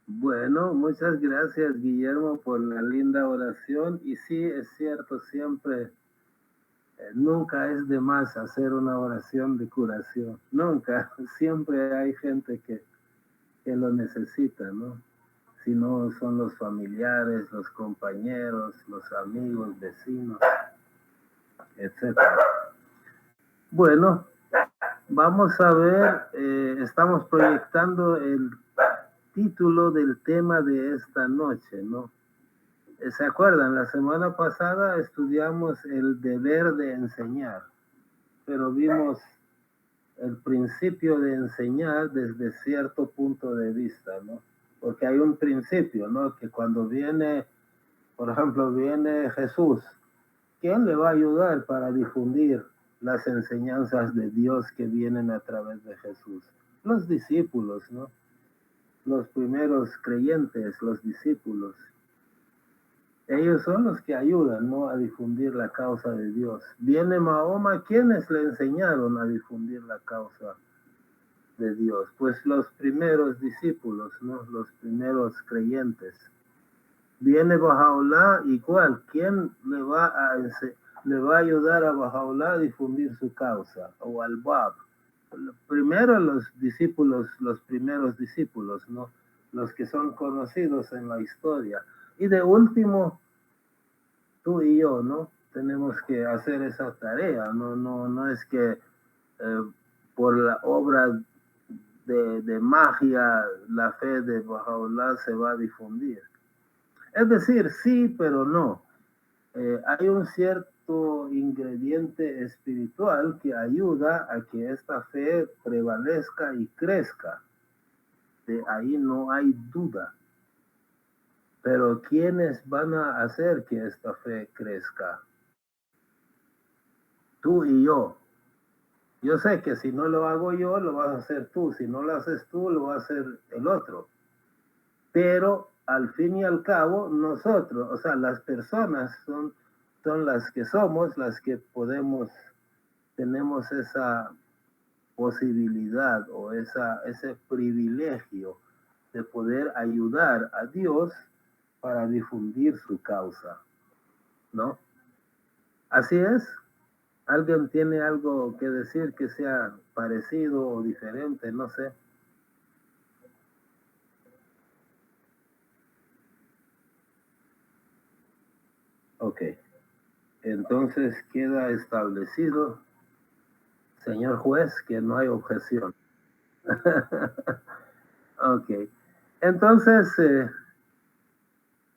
Bueno, muchas gracias, Guillermo, por la linda oración. Y sí, es cierto, siempre, nunca es de más hacer una oración de curación. Nunca. Siempre hay gente que lo necesita, ¿no? Si no son los familiares, los compañeros, los amigos, vecinos, etcétera. Bueno, vamos a ver, estamos proyectando el título del tema de esta noche, ¿no? ¿Se acuerdan? La semana pasada estudiamos el deber de enseñar, pero vimos el principio de enseñar desde cierto punto de vista, ¿no? Porque hay un principio, ¿no? Que cuando viene, por ejemplo, viene Jesús, ¿quién le va a ayudar para difundir las enseñanzas de Dios que vienen a través de Jesús? Los discípulos, ¿no? Los primeros creyentes, los discípulos. Ellos son los que ayudan, ¿no?, a difundir la causa de Dios. Viene Mahoma, ¿quiénes le enseñaron a difundir la causa de Dios? Pues los primeros discípulos, ¿no?, los primeros creyentes. Viene Bahá'u'lláh, igual, ¿quién le va a ayudar a Bahá'u'lláh a difundir su causa? O al Bab. Primero los discípulos, los primeros discípulos, ¿no?, los que son conocidos en la historia. Y de último, tú y yo, ¿no? Tenemos que hacer esa tarea, no es que por la obra de magia la fe de Bahá'u'lláh se va a difundir. Es decir, sí, pero no. Hay un cierto ingrediente espiritual que ayuda a que esta fe prevalezca y crezca. De ahí no hay duda. Pero ¿quiénes van a hacer que esta fe crezca? Tú y yo. Yo sé que si no lo hago yo, lo vas a hacer tú. Si no lo haces tú, lo va a hacer el otro. Pero al fin y al cabo, nosotros, o sea, las personas son las que somos, las que tenemos esa posibilidad o ese privilegio de poder ayudar a Dios para difundir su causa, ¿no? Así es. ¿Alguien tiene algo que decir que sea parecido o diferente? No sé. Ok. Entonces queda establecido, señor juez, que no hay objeción. Ok. Entonces,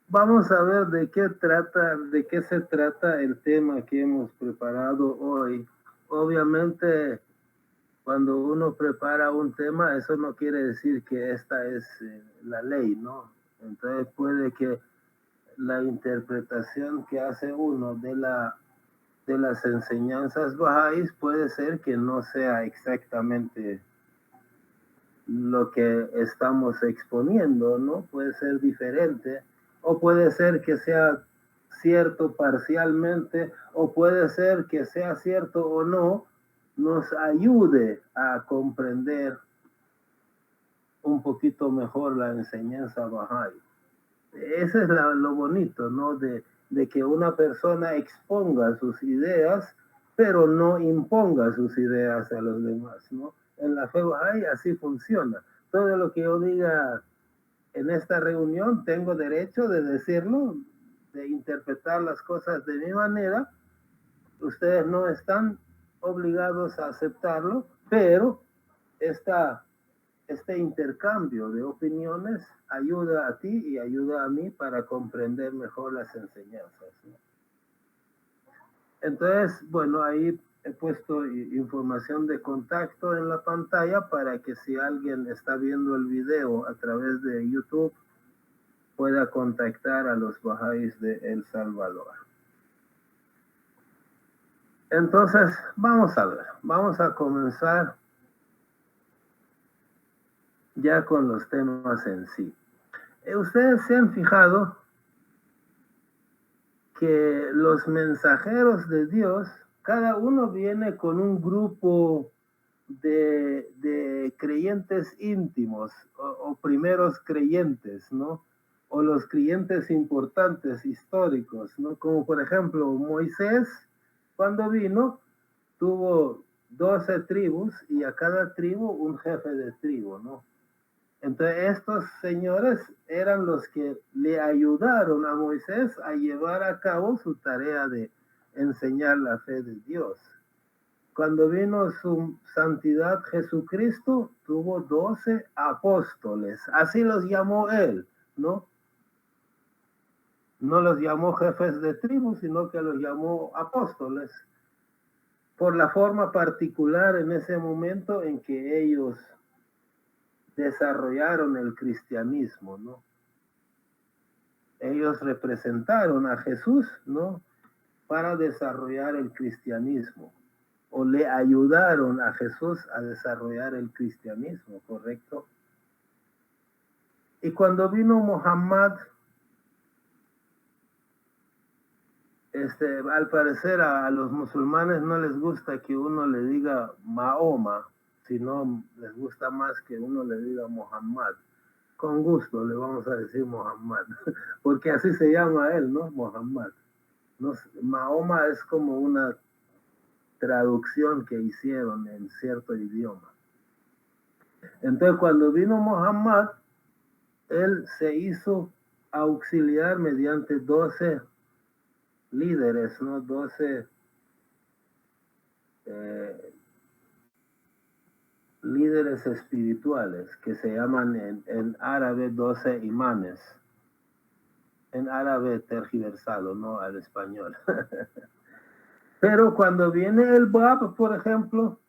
vamos a ver de qué se trata el tema que hemos preparado hoy. Obviamente, cuando uno prepara un tema, eso no quiere decir que esta es la ley, ¿no? Entonces puede que la interpretación que hace uno de las enseñanzas bahá'ís puede ser que no sea exactamente lo que estamos exponiendo, ¿no? Puede ser diferente, o puede ser que sea cierto parcialmente, o puede ser que sea cierto o no, nos ayude a comprender un poquito mejor la enseñanza bahá'í. Ese es lo bonito, ¿no? De que una persona exponga sus ideas, pero no imponga sus ideas a los demás, ¿no? En la fe Bahá'í así funciona. Todo lo que yo diga en esta reunión, tengo derecho de decirlo, de interpretar las cosas de mi manera. Ustedes no están obligados a aceptarlo, pero esta este intercambio de opiniones ayuda a ti y ayuda a mí para comprender mejor las enseñanzas, ¿no? Entonces, bueno, ahí he puesto información de contacto en la pantalla para que si alguien está viendo el video a través de YouTube pueda contactar a los bahá'ís de El Salvador. Entonces, vamos a ver, vamos a comenzar ya con los temas en sí. Ustedes se han fijado que los mensajeros de Dios, cada uno viene con un grupo de creyentes íntimos o primeros creyentes, ¿no? O los creyentes importantes históricos, ¿no? Como por ejemplo Moisés, cuando vino, tuvo 12 tribus y a cada tribu un jefe de tribu, ¿no? Entonces estos señores eran los que le ayudaron a Moisés a llevar a cabo su tarea de enseñar la fe de Dios. Cuando vino su santidad Jesucristo, tuvo 12 apóstoles, así los llamó él, ¿no? No los llamó jefes de tribu, sino que los llamó apóstoles, por la forma particular en ese momento en que ellos desarrollaron el cristianismo, ¿no? Ellos representaron a Jesús, ¿no? Para desarrollar el cristianismo, o le ayudaron a Jesús a desarrollar el cristianismo, ¿correcto? Y cuando vino Muhammad, al parecer a los musulmanes no les gusta que uno le diga Mahoma, sino les gusta más que uno le diga Muhammad. Con gusto le vamos a decir Muhammad, porque así se llama él, ¿no? Muhammad. No, Mahoma es como una traducción que hicieron en cierto idioma. Entonces, cuando vino Muhammad, él se hizo auxiliar mediante 12 líderes, ¿no? 12 líderes espirituales que se llaman en árabe 12 imanes. En árabe tergiversado, no al español. Pero cuando viene el Bab, por ejemplo,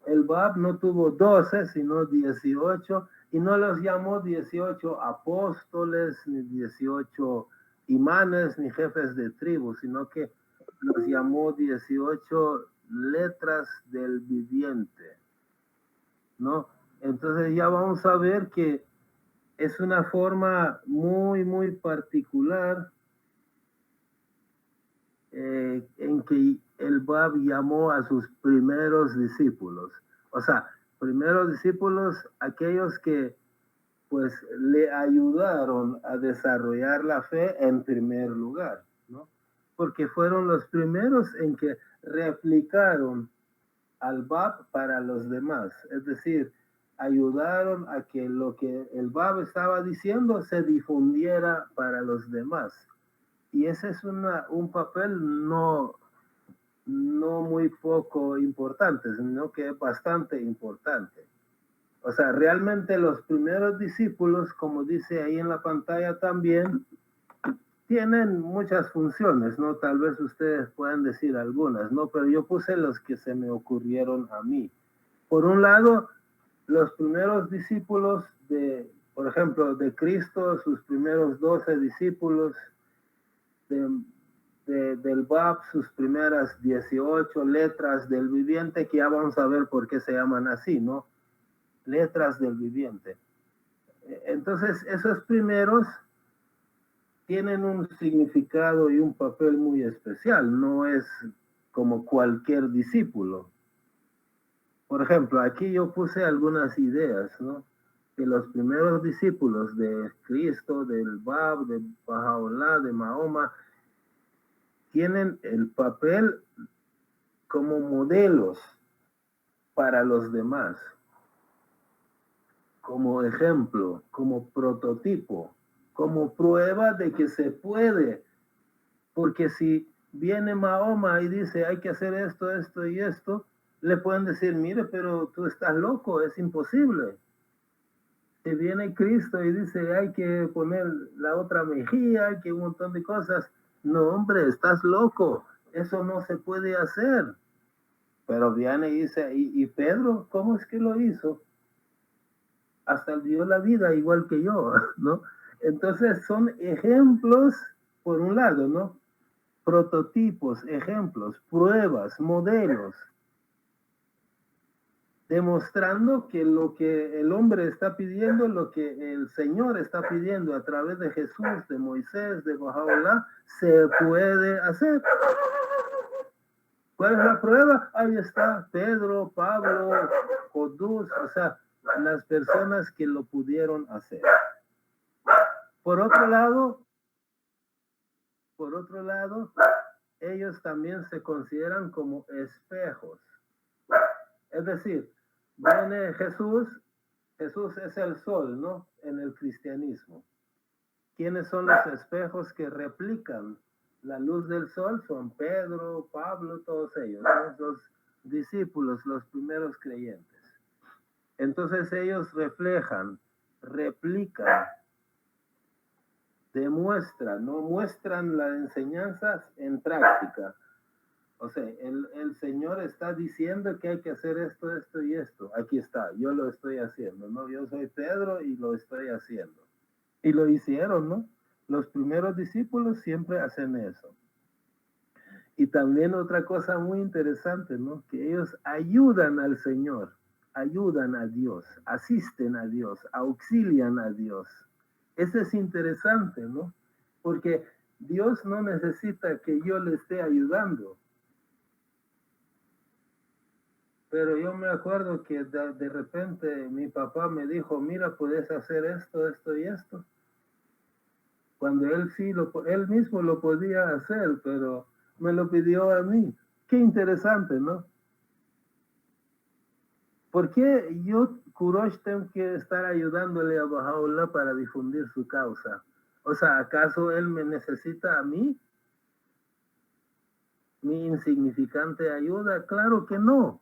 el Bab no tuvo 12, sino 18, y no los llamó 18 apóstoles, ni 18 imanes, ni jefes de tribu, sino que los llamó 18 letras del viviente, ¿no? Entonces ya vamos a ver que es una forma muy, muy particular en que el Bab llamó a sus primeros discípulos. O sea, primeros discípulos, aquellos que pues le ayudaron a desarrollar la fe en primer lugar, ¿no? Porque fueron los primeros en que replicaron al Bab para los demás. Es decir, ayudaron a que lo que el Bab estaba diciendo se difundiera para los demás. Y ese es un papel no muy poco importante, sino que es bastante importante. O sea, realmente los primeros discípulos, como dice ahí en la pantalla también, tienen muchas funciones, ¿no? Tal vez ustedes puedan decir algunas, ¿no? Pero yo puse los que se me ocurrieron a mí. Por un lado, los primeros discípulos por ejemplo, de Cristo, sus primeros 12 discípulos, del Bab, sus primeras 18 letras del viviente, que ya vamos a ver por qué se llaman así, ¿no? Letras del viviente. Entonces, esos primeros tienen un significado y un papel muy especial, no es como cualquier discípulo. Por ejemplo, aquí yo puse algunas ideas, ¿no? Que los primeros discípulos de Cristo, del Bab, de Baha'u'lláh, de Mahoma, tienen el papel como modelos para los demás, como ejemplo, como prototipo, como prueba de que se puede. Porque si viene Mahoma y dice hay que hacer esto, esto y esto, le pueden decir, mire, pero tú estás loco, es imposible. Si viene Cristo y dice hay que poner la otra mejilla, hay que un montón de cosas, no, hombre, estás loco, eso no se puede hacer. Pero viene y dice, ¿y Pedro cómo es que lo hizo? Hasta dio la vida igual que yo, ¿no? Entonces son ejemplos, por un lado, ¿no? Prototipos, ejemplos, pruebas, modelos, demostrando que lo que el hombre está pidiendo, lo que el Señor está pidiendo a través de Jesús, de Moisés, de Baha'u'lláh, se puede hacer. ¿Cuál es la prueba? Ahí está Pedro, Pablo, Jodús, o sea, las personas que lo pudieron hacer. Por otro lado, ellos también se consideran como espejos. Es decir, viene Jesús es el sol, ¿no? En el cristianismo. ¿Quiénes son los espejos que replican la luz del sol? Son Pedro, Pablo, todos ellos, ¿no? Los discípulos, los primeros creyentes. Entonces ellos reflejan, replican, demuestran, ¿no? Muestran las enseñanzas en práctica. O sea, el Señor está diciendo que hay que hacer esto, esto y esto. Aquí está, yo lo estoy haciendo, ¿no? Yo soy Pedro y lo estoy haciendo. Y lo hicieron, ¿no? Los primeros discípulos siempre hacen eso. Y también otra cosa muy interesante, ¿no? Que ellos ayudan al Señor, ayudan a Dios, asisten a Dios, auxilian a Dios. Eso es interesante, ¿no? Porque Dios no necesita que yo le esté ayudando. Pero yo me acuerdo que de repente mi papá me dijo, mira, puedes hacer esto, esto y esto. Cuando él sí, él mismo lo podía hacer, pero me lo pidió a mí. Qué interesante, ¿no? ¿Por qué yo, Kurosh, tengo que estar ayudándole a Baha'u'llah para difundir su causa? O sea, ¿acaso él me necesita a mí? ¿Mi insignificante ayuda? Claro que no.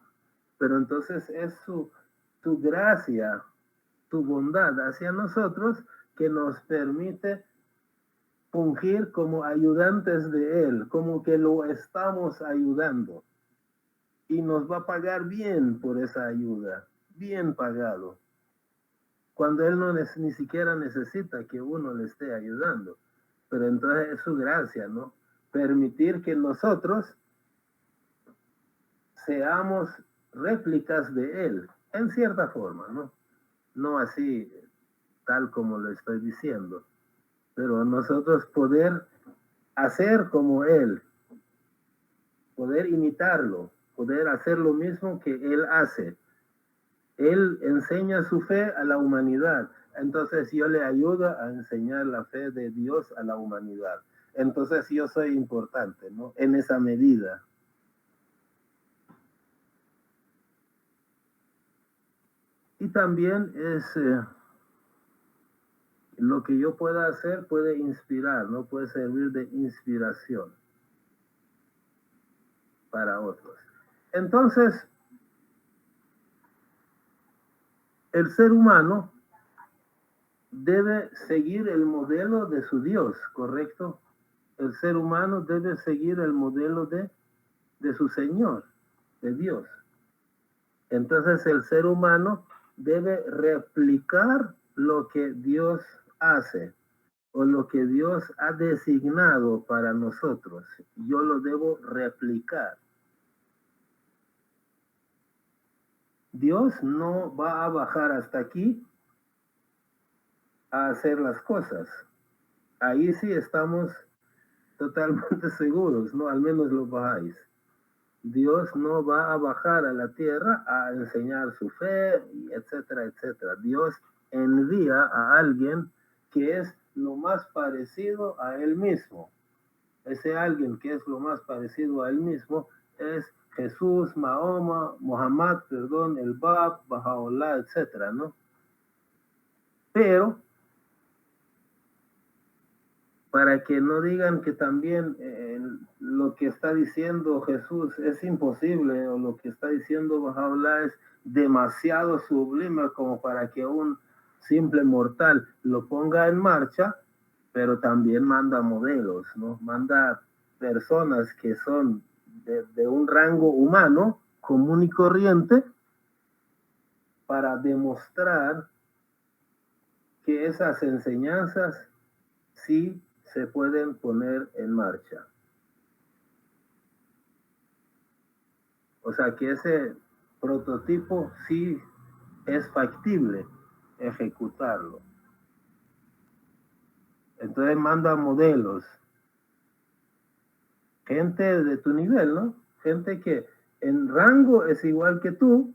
Pero entonces es su gracia, tu bondad hacia nosotros que nos permite fungir como ayudantes de Él, como que lo estamos ayudando. Y nos va a pagar bien por esa ayuda, bien pagado. Cuando Él no ni siquiera necesita que uno le esté ayudando. Pero entonces es su gracia, ¿no? Permitir que nosotros seamos réplicas de Él, en cierta forma, ¿no? No así, tal como lo estoy diciendo, pero nosotros poder hacer como Él, poder imitarlo, poder hacer lo mismo que Él hace. Él enseña su fe a la humanidad, entonces yo le ayudo a enseñar la fe de Dios a la humanidad. Entonces yo soy importante, ¿no? En esa medida. Y también es lo que yo pueda hacer puede inspirar, ¿no? Puede servir de inspiración para otros. Entonces, el ser humano debe seguir el modelo de su Dios, ¿correcto? El ser humano debe seguir el modelo de su Señor, de Dios. Entonces el ser humano debe replicar lo que Dios hace o lo que Dios ha designado para nosotros. Yo lo debo replicar. Dios no va a bajar hasta aquí a hacer las cosas. Ahí sí estamos totalmente seguros, ¿no? Al menos lo bajáis. Dios no va a bajar a la tierra a enseñar su fe, etcétera, etcétera. Dios envía a alguien que es lo más parecido a él mismo. Ese alguien que es lo más parecido a él mismo es Jesús, Mahoma, Muhammad, perdón, el Bab, Baha'u'llah, etcétera, ¿no? Pero para que no digan que también lo que está diciendo Jesús es imposible o lo que está diciendo Baha'u'llah es demasiado sublime como para que un simple mortal lo ponga en marcha, pero también manda modelos, ¿no? Manda personas que son de un rango humano común y corriente para demostrar que esas enseñanzas sí se pueden poner en marcha. O sea que ese prototipo sí es factible ejecutarlo. Entonces manda modelos, gente de tu nivel, ¿no? gente que en rango es igual que tú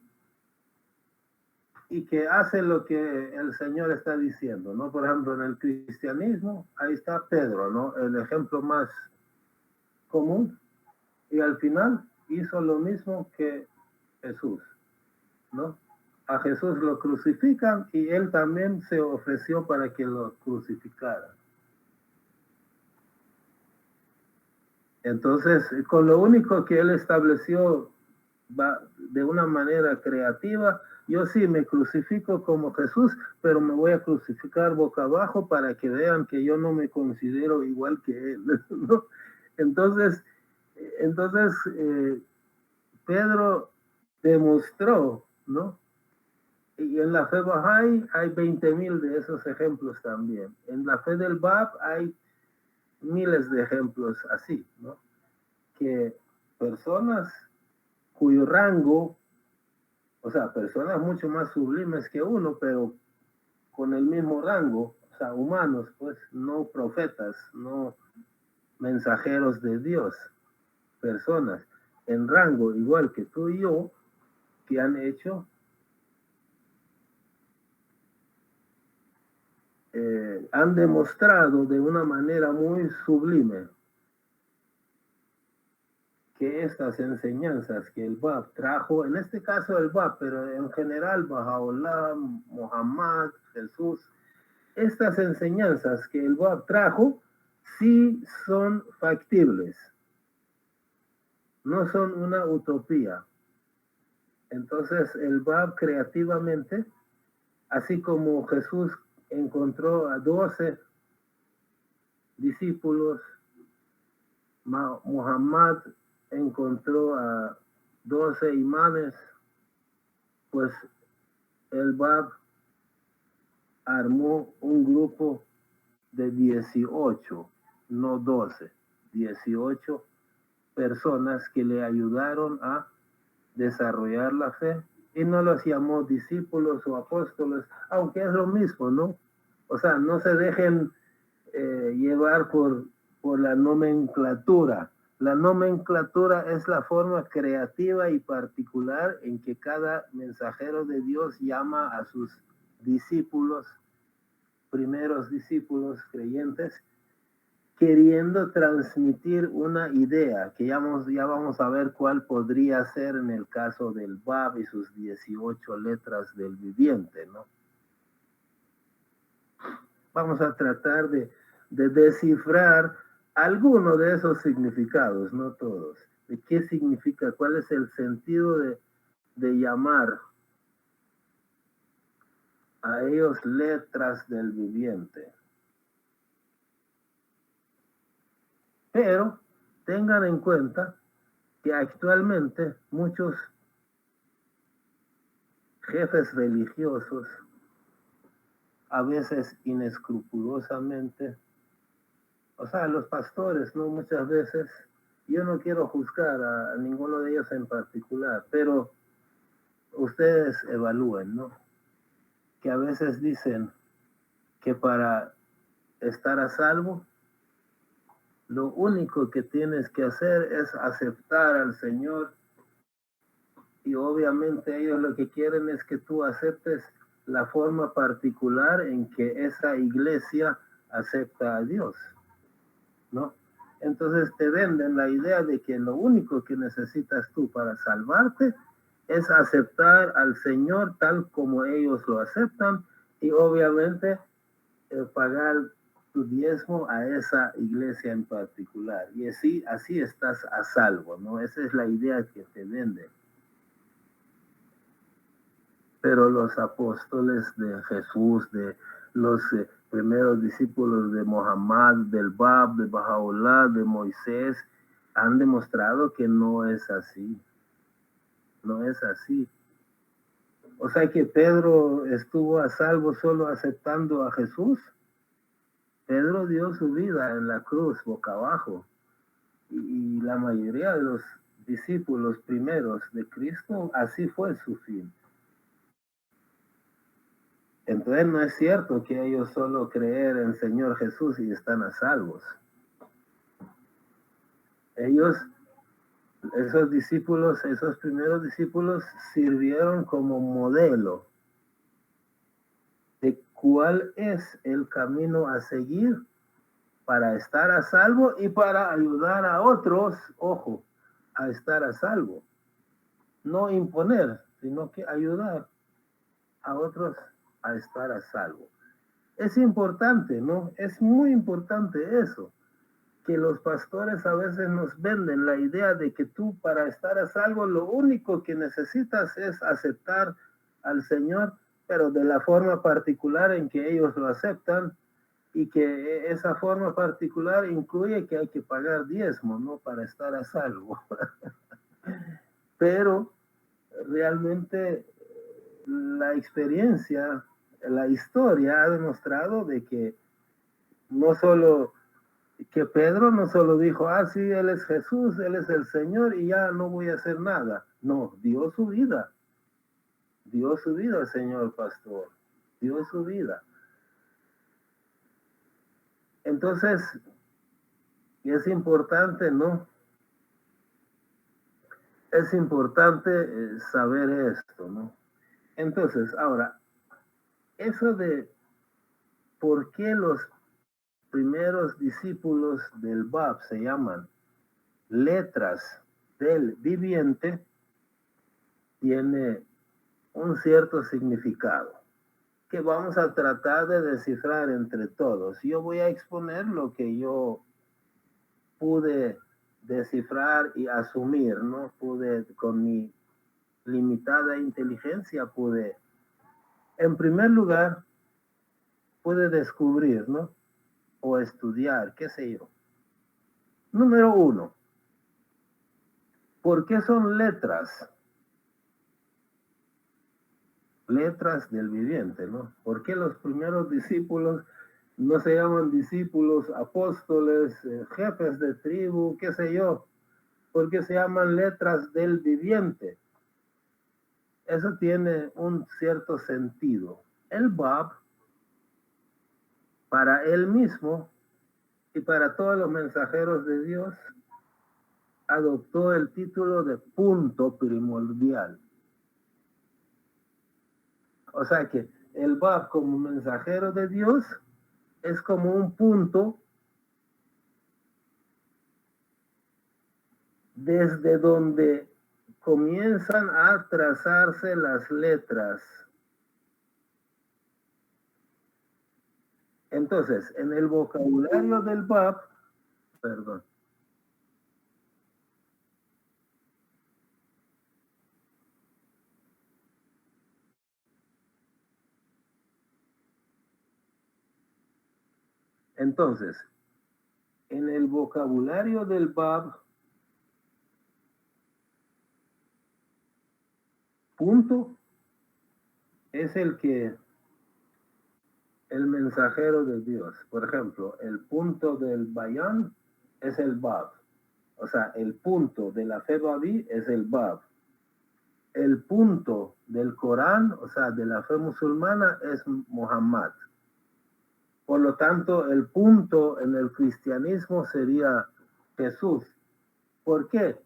y que hace lo que el Señor está diciendo, ¿no? Por ejemplo, en el cristianismo, ahí está Pedro, ¿no? El ejemplo más común, y al final hizo lo mismo que Jesús, ¿no? A Jesús lo crucifican y él también se ofreció para que lo crucificaran. Entonces, con lo único que él estableció de una manera creativa, yo sí me crucifico como Jesús, pero me voy a crucificar boca abajo para que vean que yo no me considero igual que él, ¿no? Entonces, Pedro demostró, ¿no? Y en la fe Bahá'í hay 20,000 de esos ejemplos también. En la fe del Bab hay miles de ejemplos así, ¿no? Que personas cuyo rango, o sea, personas mucho más sublimes que uno, pero con el mismo rango, o sea, humanos, pues, no profetas, no mensajeros de Dios, personas en rango igual que tú y yo, que han hecho han demostrado de una manera muy sublime que estas enseñanzas que el Bab trajo, en este caso el Bab, pero en general Baha'u'lláh, Muhammad, Jesús, estas enseñanzas que el Bab trajo sí son factibles, no son una utopía. Entonces el Bab creativamente, así como Jesús encontró a 12 discípulos, Muhammad encontró a 12 imanes, pues el Bab armó un grupo de 18, no 12, 18 personas que le ayudaron a desarrollar la fe, y no los llamó discípulos o apóstoles, aunque es lo mismo, ¿no? O sea, no se dejen llevar por la nomenclatura. La nomenclatura es la forma creativa y particular en que cada mensajero de Dios llama a sus discípulos, primeros discípulos creyentes, queriendo transmitir una idea, que ya vamos a ver cuál podría ser en el caso del Bab y sus 18 letras del viviente, ¿no? Vamos a tratar de descifrar alguno de esos significados, no todos. De qué significa, cuál es el sentido de llamar a ellos letras del viviente. Pero tengan en cuenta que actualmente muchos jefes religiosos, a veces inescrupulosamente, o sea, los pastores, ¿no? Muchas veces, yo no quiero juzgar a ninguno de ellos en particular, pero ustedes evalúen, ¿no? Que a veces dicen que para estar a salvo, lo único que tienes que hacer es aceptar al Señor, y obviamente ellos lo que quieren es que tú aceptes la forma particular en que esa iglesia acepta a Dios, ¿no? Entonces te venden la idea de que lo único que necesitas tú para salvarte es aceptar al Señor tal como ellos lo aceptan, y obviamente pagar tu diezmo a esa iglesia en particular. Y así estás a salvo, ¿no? Esa es la idea que te venden. Pero los apóstoles de Jesús, de los primeros discípulos de Muhammad, del Bab, de Baha'u'lláh, de Moisés, han demostrado que no es así. No es así. O sea que Pedro estuvo a salvo solo aceptando a Jesús. Pedro dio su vida en la cruz boca abajo, y la mayoría de los discípulos primeros de Cristo, así fue su fin. Entonces no es cierto que ellos solo creen en el Señor Jesús y están a salvos. Ellos Esos discípulos, esos primeros discípulos sirvieron como modelo de cuál es el camino a seguir para estar a salvo y para ayudar a otros, ojo, a estar a salvo. No imponer, sino que ayudar a otros a estar a salvo. Es importante, ¿no? Es muy importante eso, que los pastores a veces nos venden la idea de que tú para estar a salvo lo único que necesitas es aceptar al Señor, pero de la forma particular en que ellos lo aceptan, y que esa forma particular incluye que hay que pagar diezmo, ¿no? Para estar a salvo. Pero realmente la experiencia, la historia ha demostrado de que no solo, que Pedro no solo dijo, ah, sí, Él es Jesús, Él es el Señor y ya no voy a hacer nada. No, dio su vida, señor pastor, dio su vida. Entonces, es importante, ¿no? Es importante saber esto, ¿no? Entonces, ahora, eso de por qué los primeros discípulos del Bab se llaman letras del viviente, tiene un cierto significado que vamos a tratar de descifrar entre todos. Yo voy a exponer lo que yo pude descifrar y asumir, ¿no? Pude, con mi limitada inteligencia, en primer lugar, pude descubrir, ¿no? O estudiar, qué sé yo. Número uno, ¿por qué son letras? Letras del viviente, ¿no? ¿Por qué los primeros discípulos no se llaman discípulos, apóstoles, jefes de tribu, qué sé yo? ¿Por qué se llaman letras del viviente? Eso tiene un cierto sentido. El Bab, para él mismo y para todos los mensajeros de Dios, adoptó el título de punto primordial. O sea que el Bab como mensajero de Dios es como un punto desde donde comienzan a trazarse las letras. Entonces, en el vocabulario del Bab, perdón, entonces, en el vocabulario del Bab, punto es el mensajero de Dios. Por ejemplo, el punto del Bayán es el Bab. O sea, el punto de la fe babí es el Bab. El punto del Corán, o sea, de la fe musulmana, es Muhammad. Por lo tanto, el punto en el cristianismo sería Jesús. ¿Por qué?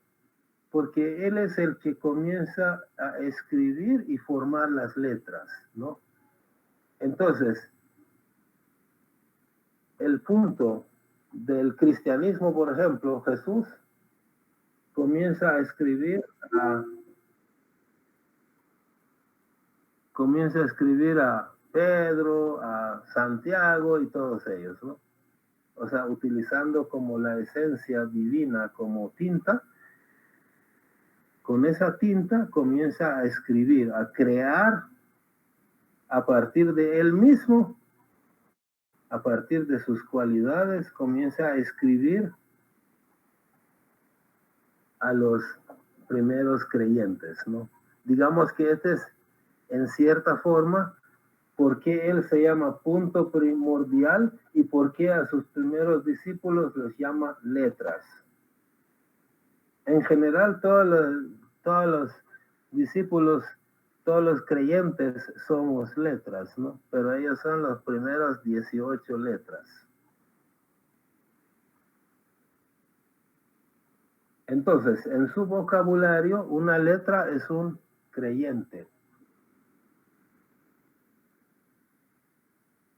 Porque él es el que comienza a escribir y formar las letras, ¿no? Entonces, el punto del cristianismo, por ejemplo, Jesús comienza a escribir a Pedro, a Santiago y todos ellos, ¿no? O sea, utilizando como la esencia divina como tinta. Con esa tinta comienza a escribir, a crear a partir de él mismo, a partir de sus cualidades, comienza a escribir a los primeros creyentes, ¿no? Digamos que este es, en cierta forma, por qué él se llama punto primordial y por qué a sus primeros discípulos los llama letras. En general, todos los discípulos, todos los creyentes somos letras, ¿no? Pero ellos son las primeras 18 letras. Entonces, en su vocabulario, una letra es un creyente.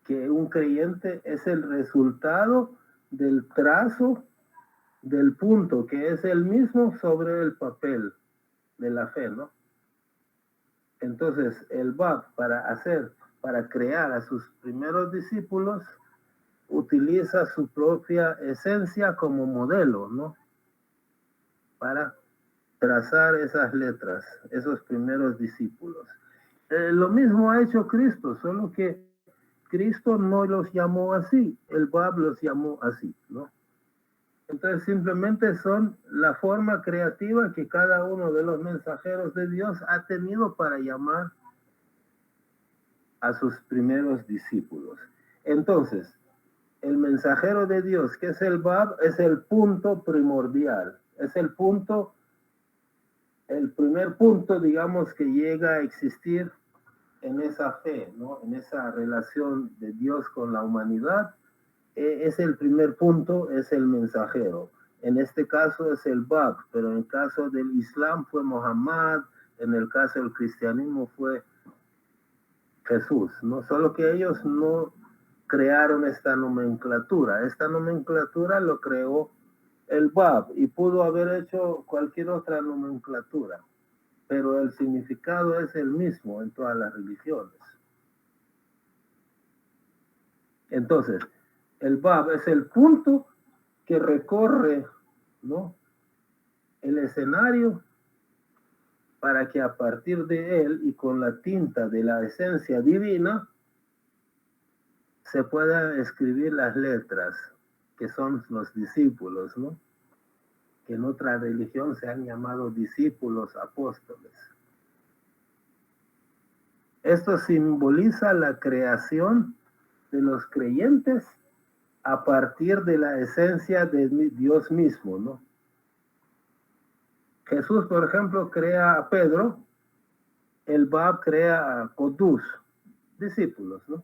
Que un creyente es el resultado del trazo del punto, que es el mismo sobre el papel de la fe, ¿no? Entonces, el Bab, para crear a sus primeros discípulos, utiliza su propia esencia como modelo, ¿no? Para trazar esas letras, esos primeros discípulos. Lo mismo ha hecho Cristo, solo que Cristo no los llamó así, el Bab los llamó así, ¿no? Entonces simplemente son la forma creativa que cada uno de los mensajeros de Dios ha tenido para llamar a sus primeros discípulos. Entonces, el mensajero de Dios, que es el Bab, es el punto primordial, es el punto, el primer punto, digamos, que llega a existir en esa fe, ¿no? En esa relación de Dios con la humanidad. Es el primer punto, es el mensajero. En este caso es el Bab, pero en el caso del Islam fue Muhammad, en el caso del cristianismo fue Jesús, ¿no? Solo que ellos no crearon esta nomenclatura. Esta nomenclatura lo creó el Bab y pudo haber hecho cualquier otra nomenclatura, pero el significado es el mismo en todas las religiones. Entonces, el Bab es el punto que recorre, ¿no?, el escenario para que a partir de él y con la tinta de la esencia divina se puedan escribir las letras que son los discípulos, ¿no?, que en otra religión se han llamado discípulos apóstoles. Esto simboliza la creación de los creyentes a partir de la esencia de Dios mismo, ¿no? Jesús, por ejemplo, crea a Pedro, el Bab crea a Qudus, discípulos, ¿no?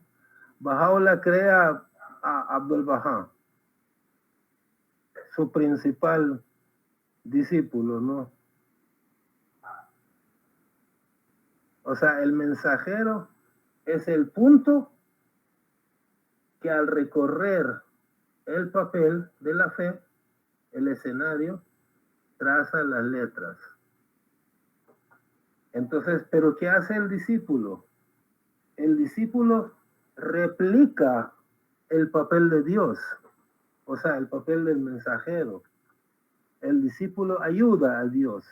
Bahá'u'lláh crea a Abdul Bahá, su principal discípulo, ¿no? O sea, el mensajero es el punto que al recorrer el papel de la fe, el escenario, traza las letras. Entonces, ¿pero qué hace el discípulo? El discípulo replica el papel de Dios, o sea, el papel del mensajero. El discípulo ayuda a Dios,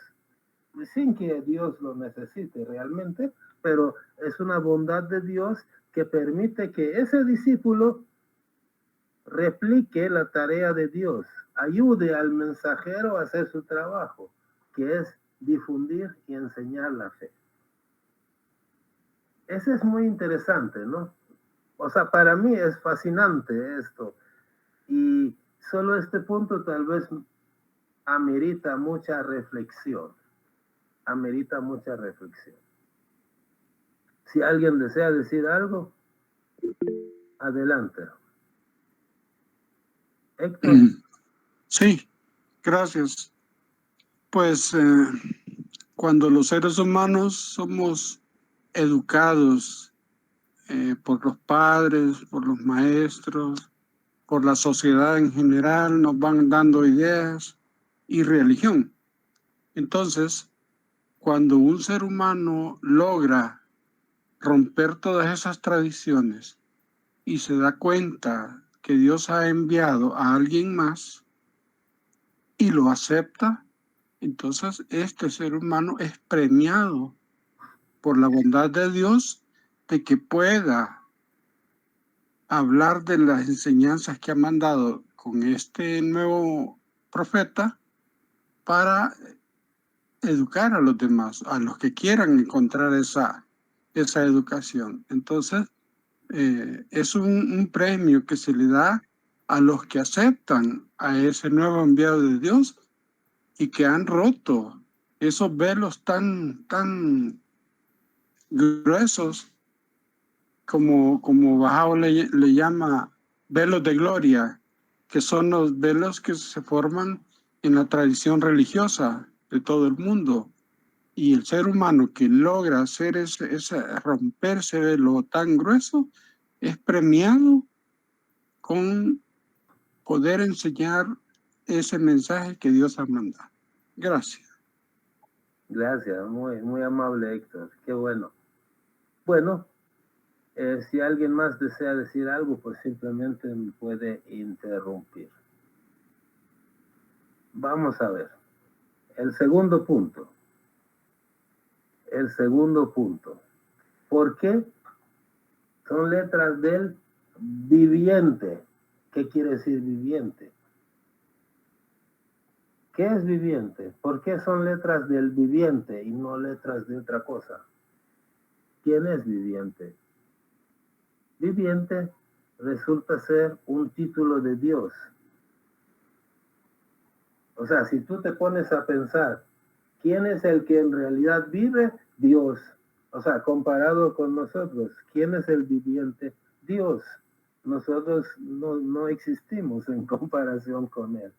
sin que Dios lo necesite realmente, pero es una bondad de Dios que permite que ese discípulo replique la tarea de Dios, ayude al mensajero a hacer su trabajo, que es difundir y enseñar la fe. Ese es muy interesante, ¿no? O sea, para mí es fascinante esto. Y solo este punto tal vez amerita mucha reflexión. Amerita mucha reflexión. Si alguien desea decir algo, adelante. Héctor. Sí, gracias. Pues cuando los seres humanos somos educados por los padres, por los maestros, por la sociedad en general, nos van dando ideas y religión. Entonces, cuando un ser humano logra romper todas esas tradiciones y se da cuenta que Dios ha enviado a alguien más y lo acepta, entonces este ser humano es premiado por la bondad de Dios de que pueda hablar de las enseñanzas que ha mandado con este nuevo profeta para educar a los demás, a los que quieran encontrar esa educación. Entonces, es un premio que se le da a los que aceptan a ese nuevo enviado de Dios y que han roto esos velos tan gruesos como Bahá'u'lláh le llama velos de gloria, que son los velos que se forman en la tradición religiosa de todo el mundo. Y el ser humano que logra hacer romperse de lo tan grueso es premiado con poder enseñar ese mensaje que Dios ha mandado. Gracias. Gracias, muy, muy amable, Héctor. Qué bueno. Bueno, si alguien más desea decir algo, pues simplemente me puede interrumpir. Vamos a ver. El segundo punto. El segundo punto. ¿Por qué son letras del viviente? ¿Qué quiere decir viviente? ¿Qué es viviente? ¿Por qué son letras del viviente y no letras de otra cosa? ¿Quién es viviente? Viviente resulta ser un título de Dios. O sea, si tú te pones a pensar, ¿quién es el que en realidad vive? Dios. O sea, comparado con nosotros, ¿quién es el viviente? Dios. Nosotros no existimos en comparación con Él.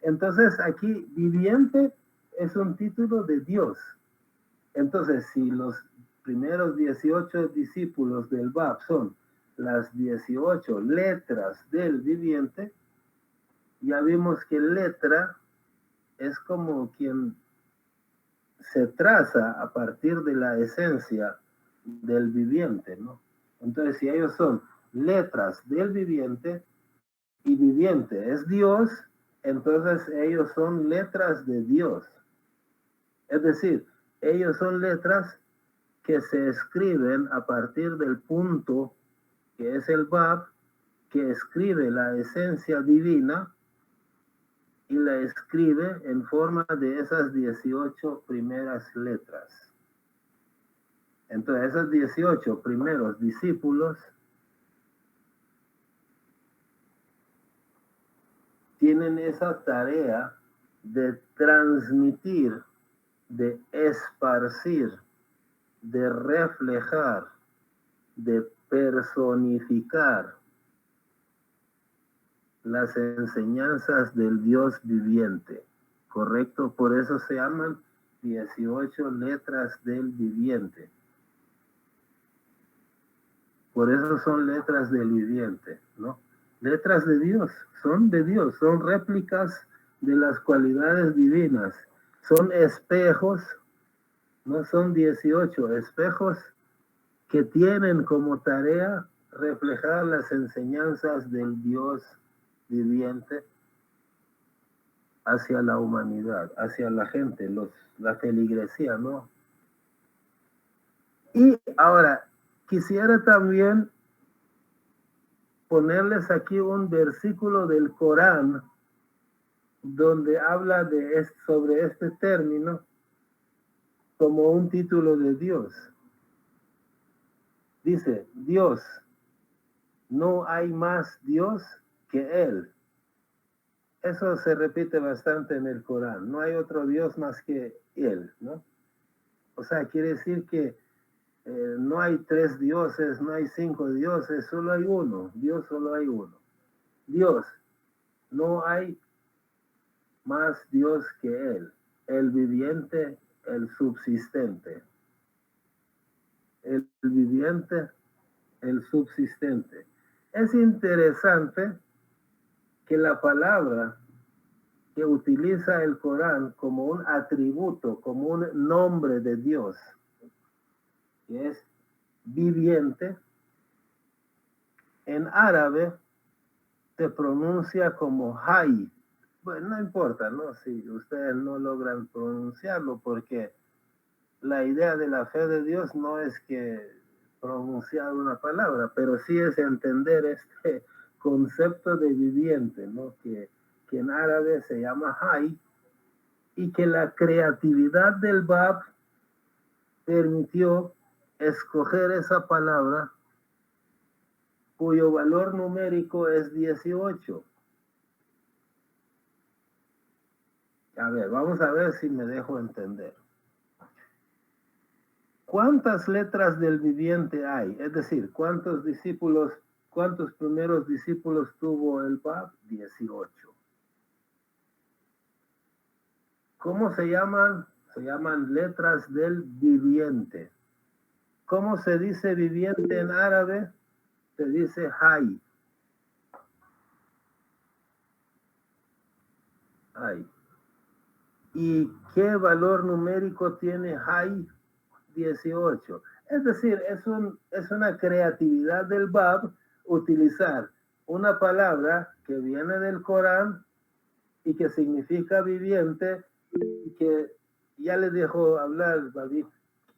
Entonces, aquí, viviente es un título de Dios. Entonces, si los primeros 18 discípulos del Bab son las 18 letras del viviente, ya vimos que letra es como quien se traza a partir de la esencia del viviente, ¿no? Entonces, si ellos son letras del viviente y viviente es Dios, entonces ellos son letras de Dios. Es decir, ellos son letras que se escriben a partir del punto que es el Bab, que escribe la esencia divina y la escribe en forma de esas 18 primeras letras. Entonces, esos 18 primeros discípulos tienen esa tarea de transmitir, de esparcir, de reflejar, de personificar las enseñanzas del Dios viviente, ¿correcto? Por eso se llaman 18 letras del viviente. Por eso son letras del viviente, ¿no? Letras de Dios, son réplicas de las cualidades divinas, son espejos, no son 18 espejos que tienen como tarea reflejar las enseñanzas del Dios viviente hacia la humanidad, hacia la gente, la feligresía, ¿no? Y ahora, quisiera también ponerles aquí un versículo del Corán donde habla sobre este término como un título de Dios. Dice, Dios, no hay más Dios que Él. Eso se repite bastante en el Corán. No hay otro Dios más que Él, ¿no? O sea, quiere decir que no hay 3 dioses, no hay 5 dioses, solo hay uno. Dios solo hay uno. Dios, no hay más Dios que Él. El viviente, el subsistente. El viviente, el subsistente. Es interesante que la palabra que utiliza el Corán como un atributo, como un nombre de Dios, que es viviente, en árabe se pronuncia como Hay. Bueno, no importa, ¿no? Si ustedes no logran pronunciarlo, porque la idea de la fe de Dios no es que pronunciar una palabra, pero sí es entender este concepto de viviente, ¿no? Que en árabe se llama Hay, y que la creatividad del Bab permitió escoger esa palabra cuyo valor numérico es 18. A ver, vamos a ver si me dejo entender. ¿Cuántas letras del viviente hay? Es decir, ¿cuántos primeros discípulos tuvo el Bab? 18. ¿Cómo se llaman? Se llaman letras del viviente. ¿Cómo se dice viviente en árabe? Se dice hay. Hay. ¿Y qué valor numérico tiene hay? 18. Es decir, es una creatividad del Bab utilizar una palabra que viene del Corán y que significa viviente y que ya le dejo hablar, David,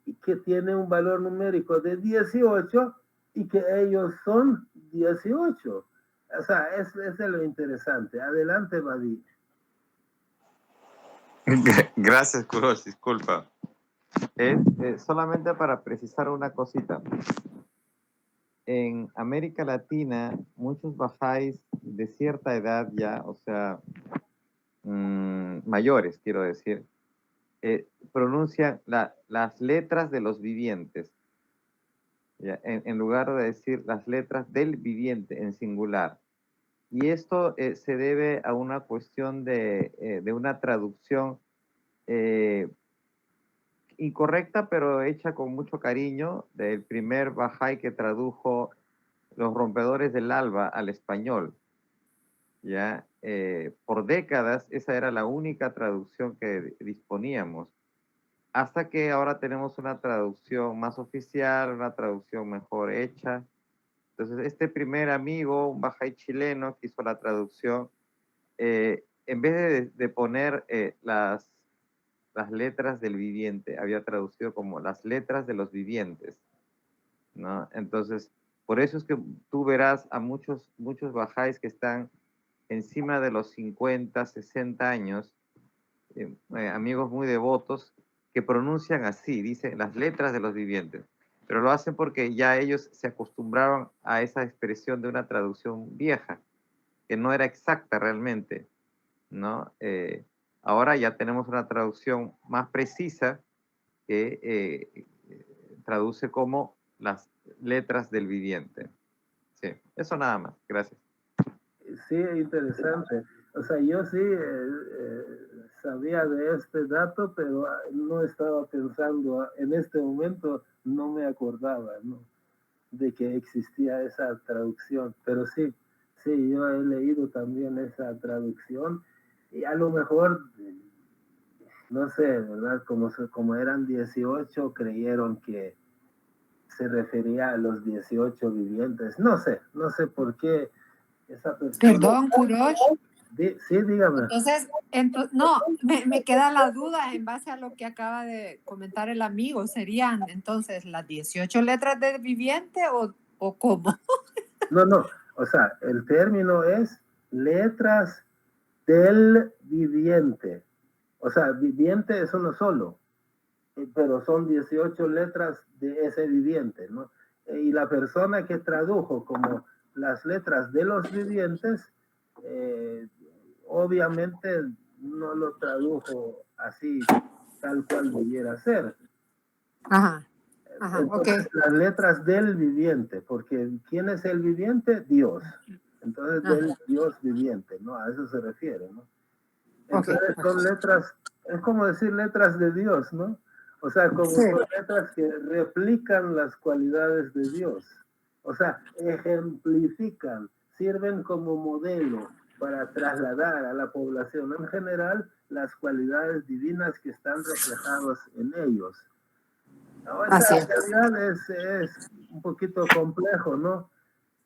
y que tiene un valor numérico de 18 y que ellos son 18. O sea, es lo interesante. Adelante, David. Gracias, Kurosh, disculpa. Solamente para precisar una cosita. En América Latina, muchos bajáis de cierta edad ya, o sea, mayores, quiero decir, pronuncian las letras de los vivientes, ¿ya? En lugar de decir las letras del viviente en singular. Y esto se debe a una cuestión de una traducción incorrecta, pero hecha con mucho cariño, del primer Bahá'í que tradujo Los Rompedores del Alba al español. ¿Ya? Por décadas esa era la única traducción que disponíamos, hasta que ahora tenemos una traducción más oficial, una traducción mejor hecha. Entonces, este primer amigo, un Bahá'í chileno que hizo la traducción, en vez de poner las letras del viviente, había traducido como las letras de los vivientes, ¿no? Entonces, por eso es que tú verás a muchos bajáis que están encima de los 50, 60 años, amigos muy devotos, que pronuncian así, dicen las letras de los vivientes, pero lo hacen porque ya ellos se acostumbraron a esa expresión de una traducción vieja, que no era exacta realmente, ¿no? Ahora ya tenemos una traducción más precisa que traduce como las letras del viviente. Sí, eso nada más. Gracias. Sí, interesante. O sea, yo sí sabía de este dato, pero no estaba pensando, en este momento no me acordaba, ¿no?, de que existía esa traducción. Pero sí, sí, yo he leído también esa traducción y a lo mejor, no sé, ¿verdad? Como eran 18, creyeron que se refería a los 18 vivientes. No sé por qué esa persona... Perdón, Kurosh. Sí, dígame. Entonces no, me queda la duda en base a lo que acaba de comentar el amigo. ¿Serían entonces las 18 letras de viviente o cómo? No, o sea, el término es letras del viviente. O sea, viviente es uno solo, pero son 18 letras de ese viviente, ¿no? Y la persona que tradujo como las letras de los vivientes, obviamente no lo tradujo así, tal cual debiera ser. Ajá. Entonces, Okay. las letras del viviente, porque ¿quién es el viviente? Dios. Entonces, del Dios viviente, ¿no? A eso se refiere, ¿no? Entonces, son letras, es como decir letras de Dios, ¿no? O sea, como son letras que replican las cualidades de Dios. O sea, ejemplifican, sirven como modelo para trasladar a la población en general las cualidades divinas que están reflejadas en ellos. No, esa realidad es un poquito complejo, ¿no?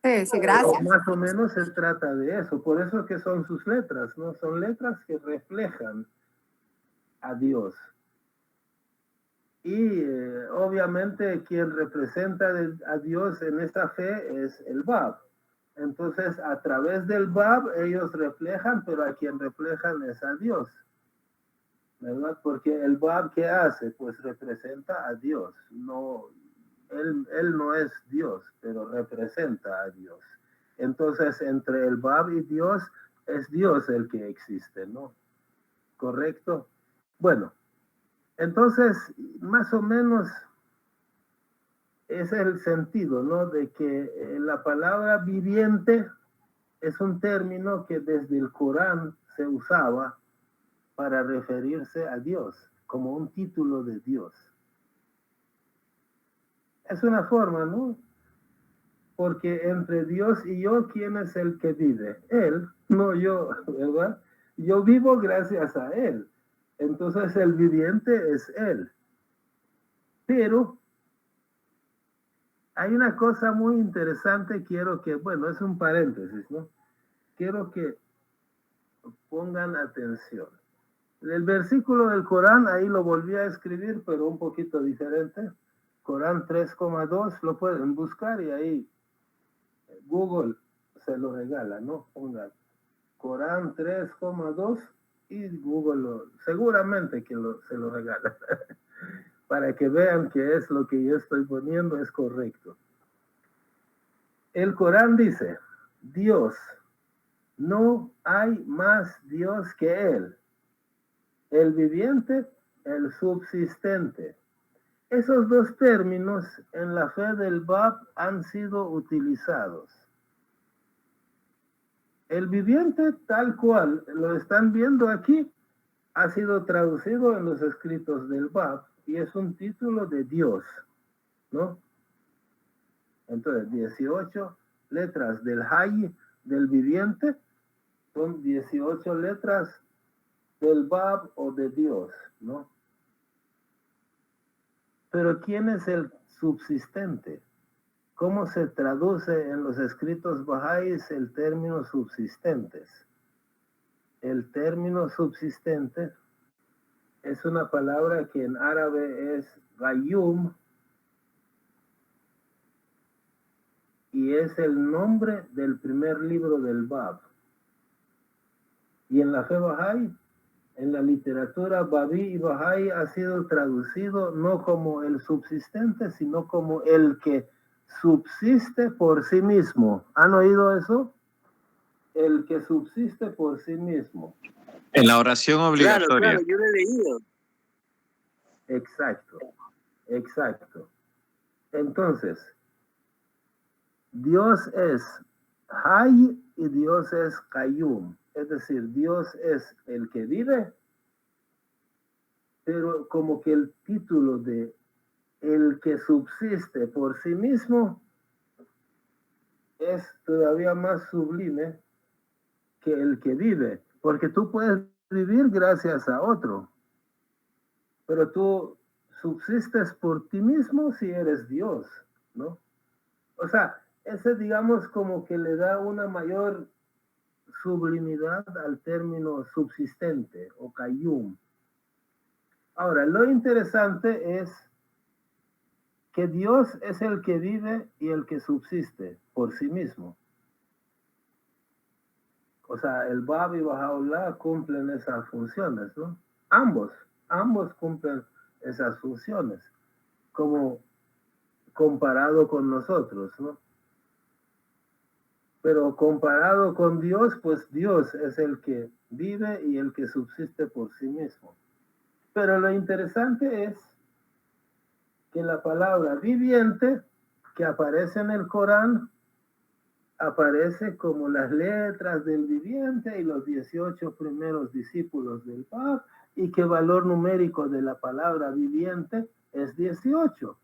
Sí, gracias. Pero más o menos se trata de eso. Por eso es que son sus letras, ¿no? Son letras que reflejan a Dios. Y obviamente quien representa a Dios en esta fe es el Bab. Entonces, a través del Bab ellos reflejan, pero a quien reflejan es a Dios, ¿verdad? Porque el Bab, ¿qué hace? Pues representa a Dios. No, él no es Dios, pero representa a Dios. Entonces, entre el Bab y Dios, es Dios el que existe, ¿no? ¿Correcto? Bueno, entonces, más o menos, ese es el sentido, ¿no? De que la palabra viviente es un término que desde el Corán se usaba para referirse a Dios, como un título de Dios. Es una forma, ¿no? Porque entre Dios y yo, ¿quién es el que vive? Él, no yo, ¿verdad? Yo vivo gracias a Él. Entonces el viviente es Él. Pero hay una cosa muy interesante, quiero que, bueno, es un paréntesis, ¿no? Quiero que pongan atención. El versículo del Corán, ahí lo volví a escribir, pero un poquito diferente. Corán 3,2, lo pueden buscar y ahí Google se lo regala, ¿no? Pongan Corán 3,2 y Google seguramente que se lo regala. Para que vean que es lo que yo estoy poniendo es correcto. El Corán dice, Dios, no hay más Dios que Él, el viviente, el subsistente. Esos dos términos en la fe del Bab han sido utilizados. El viviente, tal cual lo están viendo aquí, ha sido traducido en los escritos del Bab y es un título de Dios, ¿no? Entonces, 18 letras del Hay, del viviente, son 18 letras del Bab o de Dios, ¿no? Pero ¿quién es el subsistente? ¿Cómo se traduce en los escritos bahá'ís el término subsistentes? El término subsistente es una palabra que en árabe es Gayyum y es el nombre del primer libro del Bab. Y en la fe bahá'í, en la literatura babí y bahá'í ha sido traducido no como el subsistente, sino como el que subsiste por sí mismo. ¿Han oído eso? El que subsiste por sí mismo. En la oración obligatoria. Claro, yo lo he leído. Exacto, exacto. Entonces, Dios es Hay y Dios es Qayyum. Es decir, Dios es el que vive, pero como que el título de el que subsiste por sí mismo es todavía más sublime que el que vive, porque tú puedes vivir gracias a otro, pero tú subsistes por ti mismo si eres Dios, ¿no? O sea, ese digamos como que le da una mayor sublimidad al término subsistente o qayyum. Ahora, lo interesante es que Dios es el que vive y el que subsiste por sí mismo. O sea, el Bab y Baha'u'lláh cumplen esas funciones, ¿no? Ambos cumplen esas funciones, como comparado con nosotros, ¿no? Pero comparado con Dios, pues Dios es el que vive y el que subsiste por sí mismo. Pero lo interesante es que la palabra viviente que aparece en el Corán aparece como las letras del viviente y los 18 primeros discípulos del Bab, y que valor numérico de la palabra viviente es 18.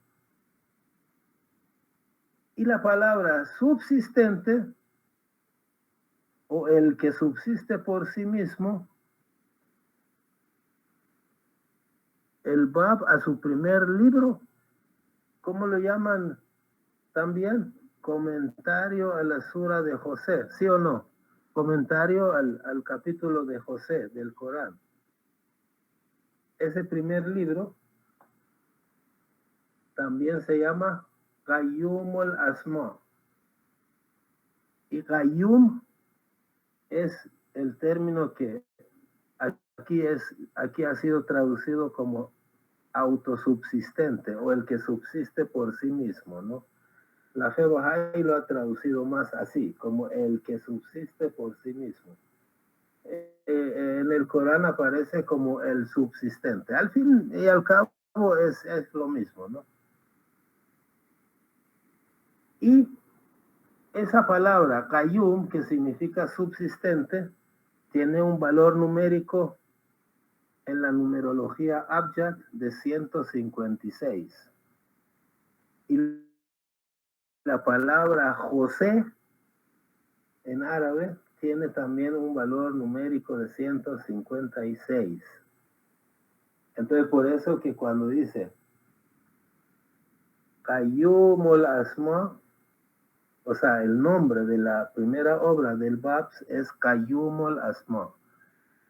Y la palabra subsistente o el que subsiste por sí mismo, el Bab a su primer libro, ¿cómo lo llaman también? Comentario a la sura de José, ¿sí o no? Comentario al capítulo de José del Corán. Ese primer libro también se llama Qayyumul Asma. Y Qayyum es el término que aquí ha sido traducido como autosubsistente o el que subsiste por sí mismo, ¿no? La fe Bahá'í lo ha traducido más así, como el que subsiste por sí mismo. En el Corán aparece como el subsistente. Al fin y al cabo es lo mismo, ¿no? Y esa palabra, Qayyum, que significa subsistente, tiene un valor numérico en la numerología Abjad de 156. Y la palabra José en árabe tiene también un valor numérico de 156. Entonces, por eso que cuando dice Qayyumul Asma, o sea, el nombre de la primera obra del Babs es Qayyumul Asma.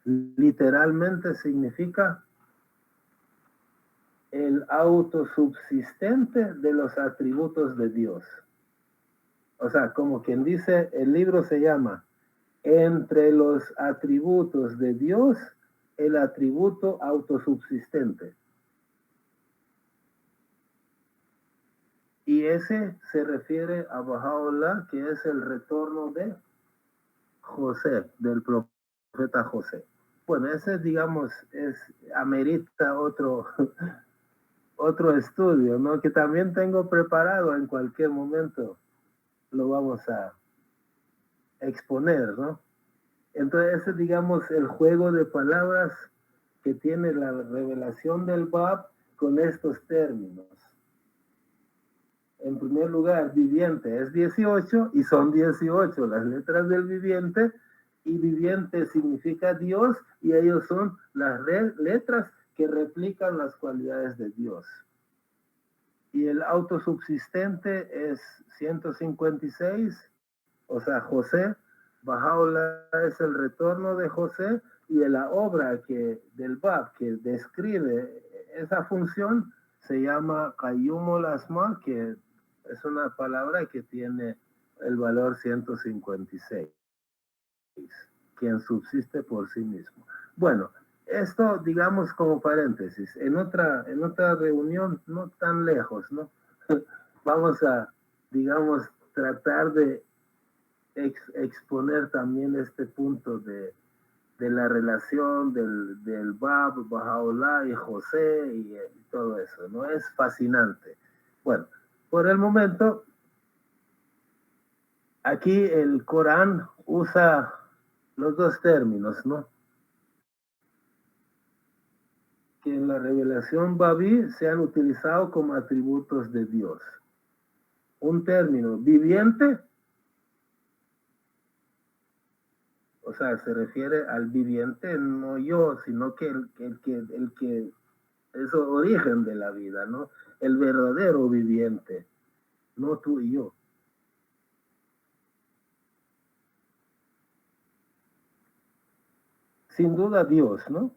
Literalmente significa el autosubsistente de los atributos de Dios. O sea, como quien dice, el libro se llama Entre los atributos de Dios, el atributo autosubsistente. Y ese se refiere a Baha'u'lláh, que es el retorno de José, del profeta José. Bueno, ese, digamos, amerita otro estudio, ¿no? Que también tengo preparado, en cualquier momento lo vamos a exponer, ¿no? Entonces, ese, digamos, el juego de palabras que tiene la revelación del Bab con estos términos. En primer lugar, viviente es 18 y son 18 las letras del viviente, y viviente significa Dios y ellos son las letras que replican las cualidades de Dios. Y el autosubsistente es 156, o sea, José. Baha'u'lláh es el retorno de José, y la obra del Bab que describe esa función se llama Qayyumul Asma, que es una palabra que tiene el valor 156, quien subsiste por sí mismo. Bueno, esto, digamos, como paréntesis. En otra reunión, no tan lejos, ¿no? Vamos a, digamos, tratar de exponer también este punto de la relación del Bab, Baha'u'lláh y José y todo eso, ¿no? Es fascinante. Bueno, por el momento, aquí el Corán usa los dos términos, ¿no? Que en la revelación babí se han utilizado como atributos de Dios. Un término viviente, o sea, se refiere al viviente, no yo, sino que el que es origen de la vida, ¿no? El verdadero viviente, no tú y yo. Sin duda Dios, ¿no?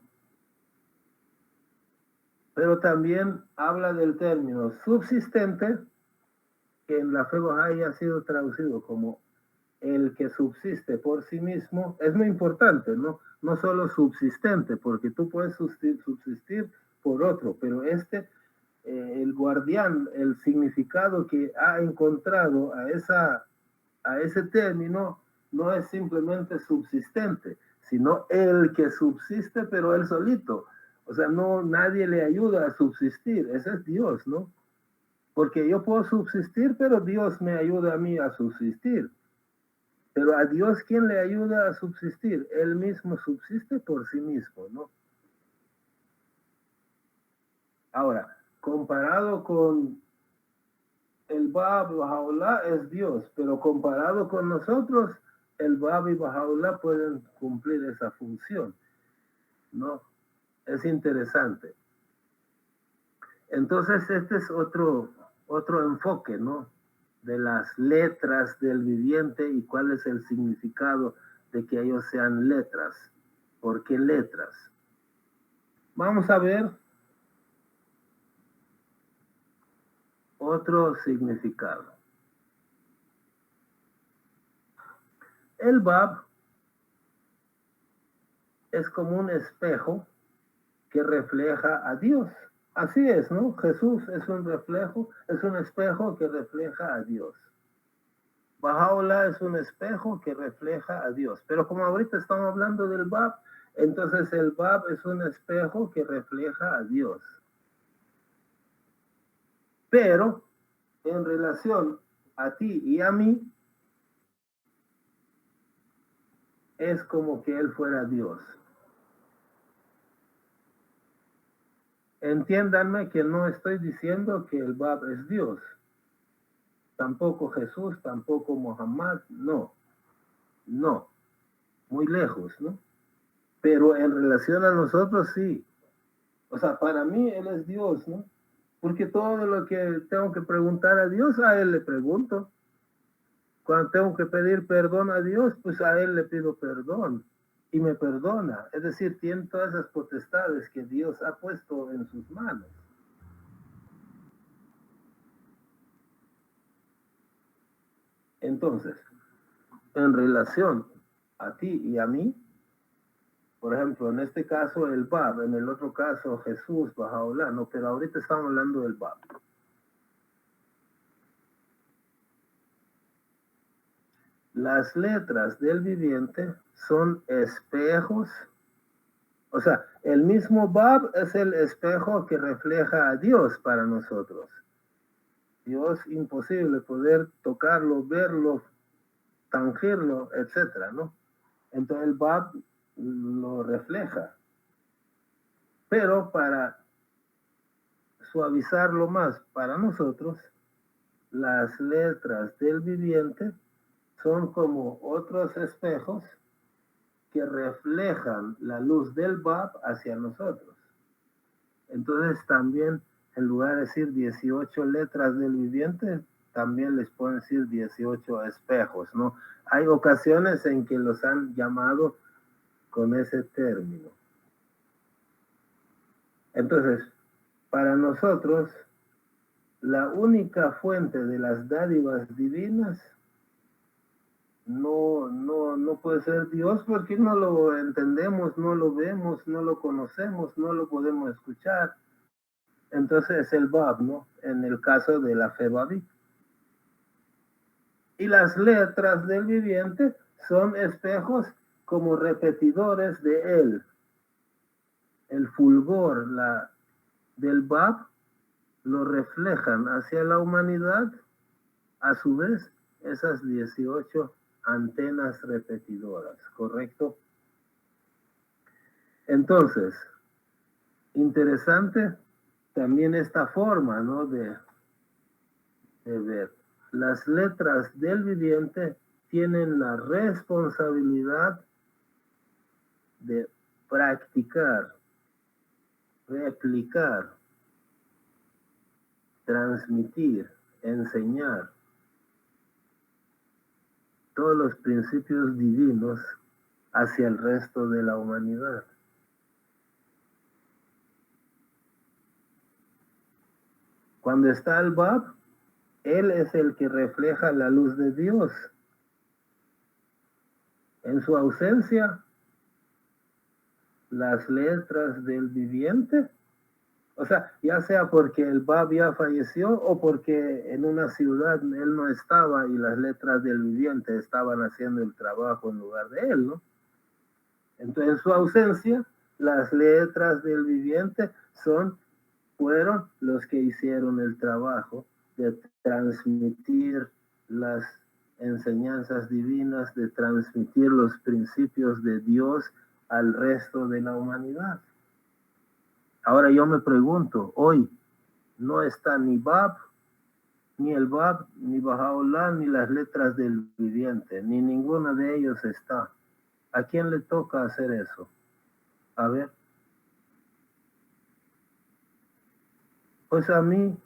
Pero también habla del término subsistente, que en la fe Bahá'í ha sido traducido como el que subsiste por sí mismo. Es muy importante, ¿no? No solo subsistente, porque tú puedes subsistir por otro, pero el guardián, el significado que ha encontrado a ese término no es simplemente subsistente, sino el que subsiste, pero él solito. O sea, no, nadie le ayuda a subsistir, ese es Dios, ¿no? Porque yo puedo subsistir, pero Dios me ayuda a mí a subsistir. Pero a Dios, ¿quién le ayuda a subsistir? Él mismo subsiste por sí mismo, ¿no? Ahora, comparado con el Bab, Baha'u'lláh es Dios, pero comparado con nosotros, el Bab y Baha'u'lláh pueden cumplir esa función, ¿no? Es interesante. Entonces, este es otro enfoque, ¿no? De las letras del viviente y cuál es el significado de que ellos sean letras. ¿Por qué letras? Vamos a ver otro significado. El Bab es como un espejo que refleja a Dios. Así es, ¿no? Jesús es un reflejo, es un espejo que refleja a Dios. Baha'u'lláh es un espejo que refleja a Dios. Pero como ahorita estamos hablando del Bab, entonces el Bab es un espejo que refleja a Dios. Pero en relación a ti y a mí, es como que Él fuera Dios. entiéndanme que no estoy diciendo que el Bab es Dios. Tampoco Jesús, tampoco Muhammad, no. No, muy lejos, ¿no? Pero en relación a nosotros, sí. O sea, para mí Él es Dios, ¿no? Porque todo lo que tengo que preguntar a Dios, a Él le pregunto. Cuando tengo que pedir perdón a Dios, pues a Él le pido perdón y me perdona. Es decir, tiene todas esas potestades que Dios ha puesto en sus manos. Entonces, en relación a ti y a mí, por ejemplo, en este caso el Bab, en el otro caso Jesús, Bahá'u'lláh, no, pero ahorita estamos hablando del Bab. Las letras del viviente son espejos, o sea, el mismo Bab es el espejo que refleja a Dios para nosotros. Dios, imposible poder tocarlo, verlo, tangirlo, etcétera, ¿no? Entonces el Bab lo refleja. Pero para suavizarlo más para nosotros, las letras del viviente son como otros espejos que reflejan la luz del Bab hacia nosotros. Entonces también, en lugar de decir 18 letras del viviente, también les pueden decir 18 espejos, ¿no? Hay ocasiones en que los han llamado con ese término. Entonces, para nosotros, la única fuente de las dádivas divinas no puede ser Dios, porque no lo entendemos, no lo vemos, no lo conocemos, no lo podemos escuchar. Entonces es el Bab, ¿no? En el caso de la fe babí. Y las letras del viviente son espejos como repetidores de él. El fulgor del Bab lo reflejan hacia la humanidad, a su vez, esas 18 antenas repetidoras, ¿correcto? Entonces, interesante también esta forma, ¿no? de ver. Las letras del viviente tienen la responsabilidad de practicar, replicar, transmitir, enseñar todos los principios divinos hacia el resto de la humanidad. Cuando está el Bab, él es el que refleja la luz de Dios. En su ausencia, las letras del viviente, o sea, ya sea porque el Bab ya falleció o porque en una ciudad él no estaba y las letras del viviente estaban haciendo el trabajo en lugar de él, ¿no? Entonces, en su ausencia, las letras del viviente fueron los que hicieron el trabajo de transmitir las enseñanzas divinas, de transmitir los principios de Dios al resto de la humanidad. Ahora yo me pregunto, hoy no está ni Bab, ni el Bab, ni Bahá'u'lláh, ni las letras del viviente, ni ninguno de ellos está. ¿A quién le toca hacer eso? A ver. Pues a mí,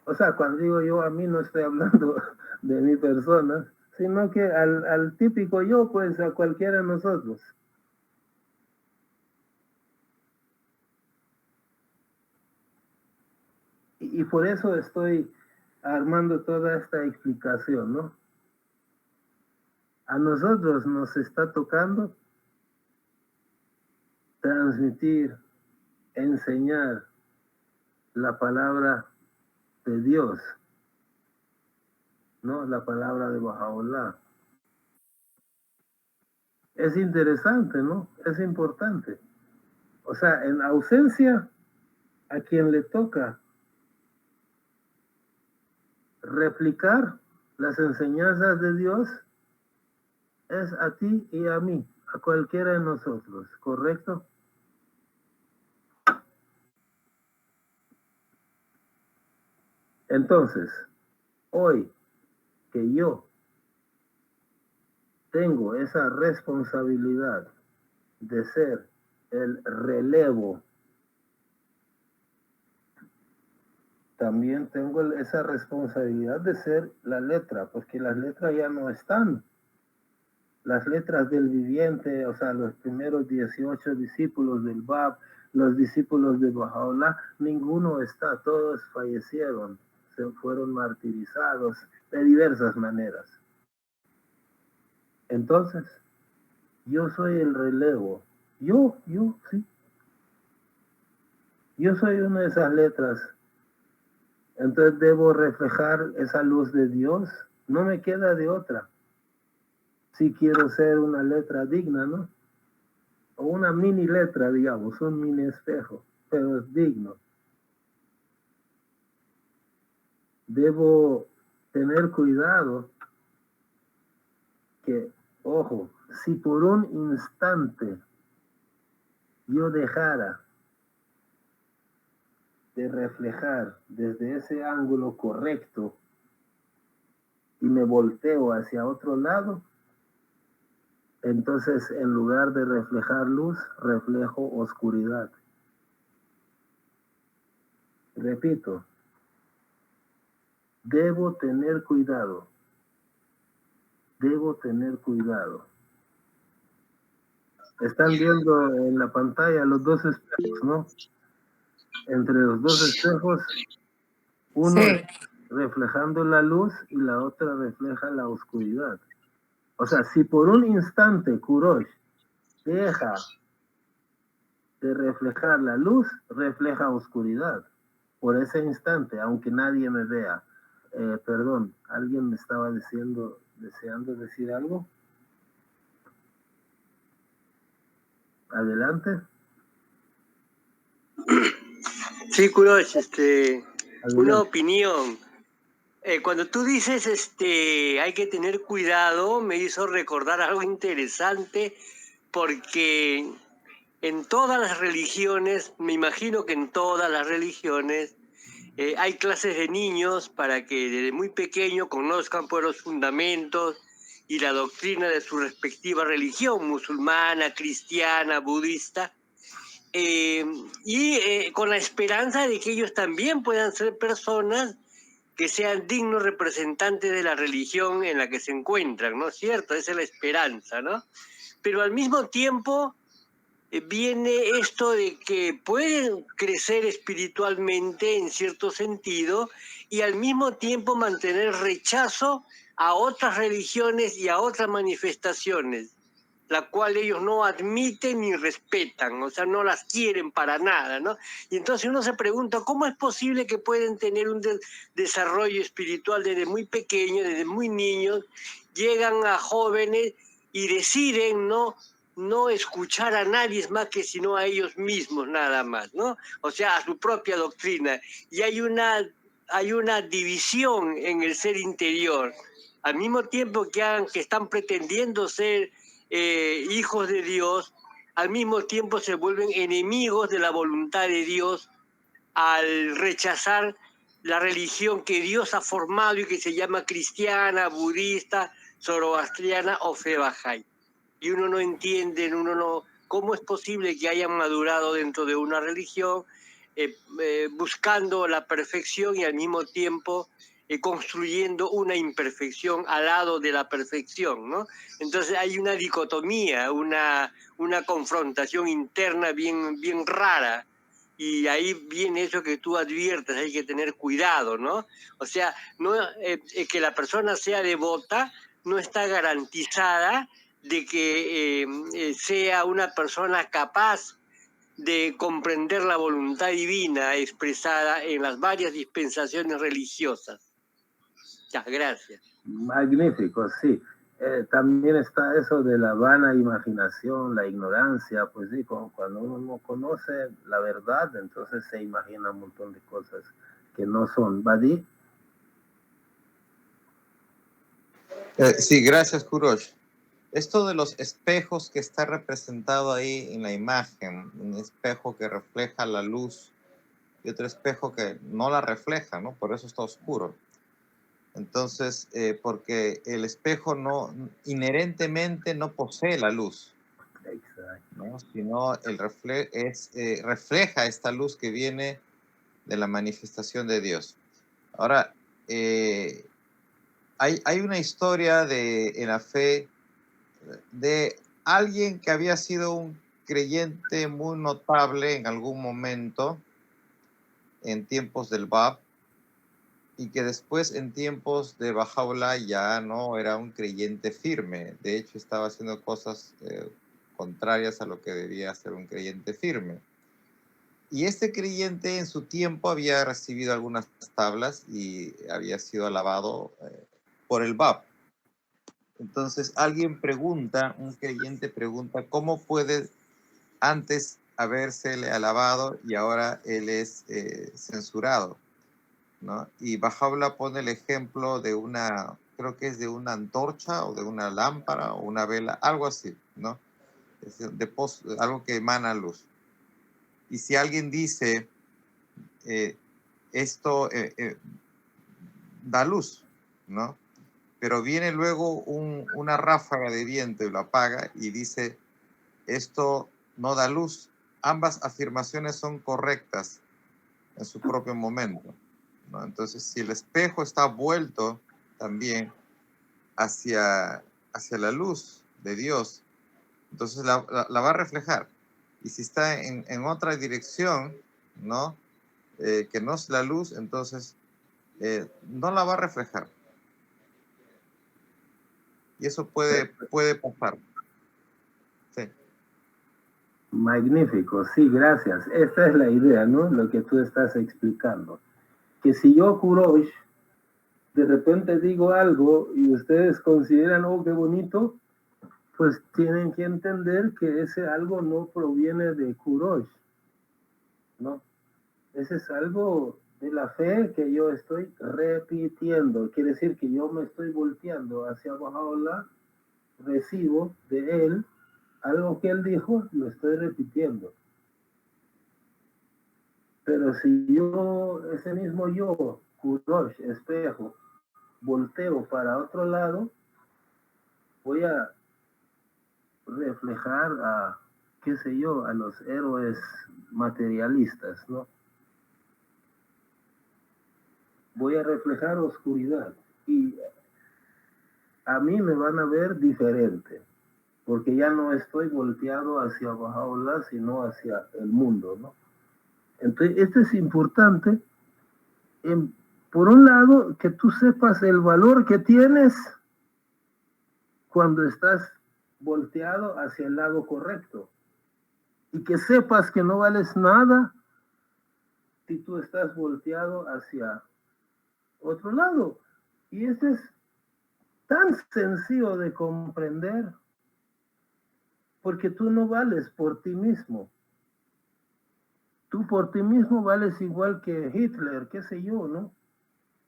o sea, cuando digo yo, a mí no estoy hablando de mi persona, sino que al típico yo, pues a cualquiera de nosotros. Y por eso estoy armando toda esta explicación, ¿no? A nosotros nos está tocando transmitir, enseñar la palabra de Dios, ¿no? La palabra de Bahá'u'lláh. Es interesante, ¿no? Es importante. O sea, en ausencia, a quien le toca replicar las enseñanzas de Dios es a ti y a mí, a cualquiera de nosotros, ¿correcto? Entonces, hoy que yo tengo esa responsabilidad de ser el relevo, también tengo esa responsabilidad de ser la letra, porque las letras ya no están. Las letras del viviente, o sea, los primeros 18 discípulos del Bab, los discípulos de Baha'u'lláh, ninguno está, todos fallecieron, se fueron martirizados de diversas maneras. Entonces, yo soy el relevo. Yo, sí. Yo soy una de esas letras. Entonces debo reflejar esa luz de Dios. No me queda de otra. Si quiero ser una letra digna, ¿no? O una mini letra, digamos, un mini espejo, pero es digno. Debo tener cuidado que, ojo, si por un instante yo dejara de reflejar desde ese ángulo correcto y me volteo hacia otro lado, entonces en lugar de reflejar luz, reflejo oscuridad. Repito, debo tener cuidado. Debo tener cuidado. Están viendo en la pantalla los dos espejos, ¿no? Entre los dos espejos, uno Sí. reflejando la luz y la otra refleja la oscuridad. O sea, si por un instante Kurosh deja de reflejar la luz, refleja oscuridad. Por ese instante, aunque nadie me vea. Perdón, ¿alguien me estaba deseando decir algo? Adelante. Sí, Kurosh, una Adelante. opinión. Cuando tú dices hay que tener cuidado, me hizo recordar algo interesante, porque en todas las religiones, me imagino que en todas las religiones, hay clases de niños para que desde muy pequeño conozcan pues, los fundamentos y la doctrina de su respectiva religión, musulmana, cristiana, budista, con la esperanza de que ellos también puedan ser personas que sean dignos representantes de la religión en la que se encuentran, ¿no es cierto? Esa es la esperanza, ¿no? Pero al mismo tiempo viene esto de que pueden crecer espiritualmente en cierto sentido y al mismo tiempo mantener rechazo a otras religiones y a otras manifestaciones, la cual ellos no admiten ni respetan, o sea, no las quieren para nada, ¿no? Y entonces uno se pregunta, ¿cómo es posible que pueden tener un desarrollo espiritual desde muy pequeños, desde muy niños, llegan a jóvenes y deciden no escuchar a nadie más que sino a ellos mismos nada más, ¿no? O sea, a su propia doctrina. Y hay una división en el ser interior. Al mismo tiempo que están pretendiendo ser hijos de Dios, al mismo tiempo se vuelven enemigos de la voluntad de Dios al rechazar la religión que Dios ha formado y que se llama cristiana, budista, zoroastriana o fe bahá'í. Y uno no entiende, ¿cómo es posible que hayan madurado dentro de una religión buscando la perfección y al mismo tiempo construyendo una imperfección al lado de la perfección, ¿no? Entonces hay una dicotomía, una confrontación interna bien rara. Y ahí viene eso que tú adviertes, hay que tener cuidado, ¿no? O sea, que la persona sea devota no está garantizada de que sea una persona capaz de comprender la voluntad divina expresada en las varias dispensaciones religiosas. Ya, gracias. Magnífico, sí. También está eso de la vana imaginación, la ignorancia, pues sí, cuando uno no conoce la verdad, entonces se imagina un montón de cosas que no son. ¿Badi? Sí, gracias, Kurosh. Esto de los espejos que está representado ahí en la imagen, un espejo que refleja la luz y otro espejo que no la refleja, ¿no? Por eso está oscuro. Entonces, porque el espejo inherentemente no posee la luz, ¿no? Sino refleja esta luz que viene de la manifestación de Dios. Ahora, hay una historia en la fe de alguien que había sido un creyente muy notable en algún momento en tiempos del Bab, y que después en tiempos de Bahá'u'lláh ya no era un creyente firme. De hecho, estaba haciendo cosas contrarias a lo que debía ser un creyente firme. Y este creyente en su tiempo había recibido algunas tablas y había sido alabado por el Bab. Entonces un creyente pregunta, ¿cómo puede antes habérsele alabado y ahora él es censurado? ¿No? Y Bahá'u'lláh pone el ejemplo de creo que es de una antorcha o de una lámpara o una vela, algo así, ¿no? Algo que emana luz. Y si alguien dice, esto da luz, ¿no? Pero viene luego una ráfaga de viento y lo apaga y dice, esto no da luz. Ambas afirmaciones son correctas en su propio momento, ¿no? Entonces, si el espejo está vuelto también hacia la luz de Dios, entonces la va a reflejar. Y si está en otra dirección, ¿no? Que no es la luz, entonces no la va a reflejar. Y eso puede pasar. Sí. Magnífico, sí, gracias. Esta es la idea, ¿no? Lo que tú estás explicando. Que si yo, Kurosh, de repente digo algo y ustedes consideran, oh, qué bonito, pues tienen que entender que ese algo no proviene de Kurosh, ¿no? Ese es algo de la fe que yo estoy repitiendo. Quiere decir que yo me estoy volteando hacia Bahá'u'lláh, recibo de él algo que él dijo, lo estoy repitiendo. Pero si yo, ese mismo yo, Kurosh, espejo, volteo para otro lado, voy a reflejar a, qué sé yo, a los héroes materialistas, ¿no? Voy a reflejar oscuridad y a mí me van a ver diferente, porque ya no estoy volteado hacia Bahá'u'lláh, sino hacia el mundo, ¿no? Entonces, esto es importante. Por un lado, que tú sepas el valor que tienes cuando estás volteado hacia el lado correcto. Y que sepas que no vales nada si tú estás volteado hacia otro lado. Y esto es tan sencillo de comprender, porque tú no vales por ti mismo. Tú por ti mismo vales igual que Hitler, qué sé yo, ¿no?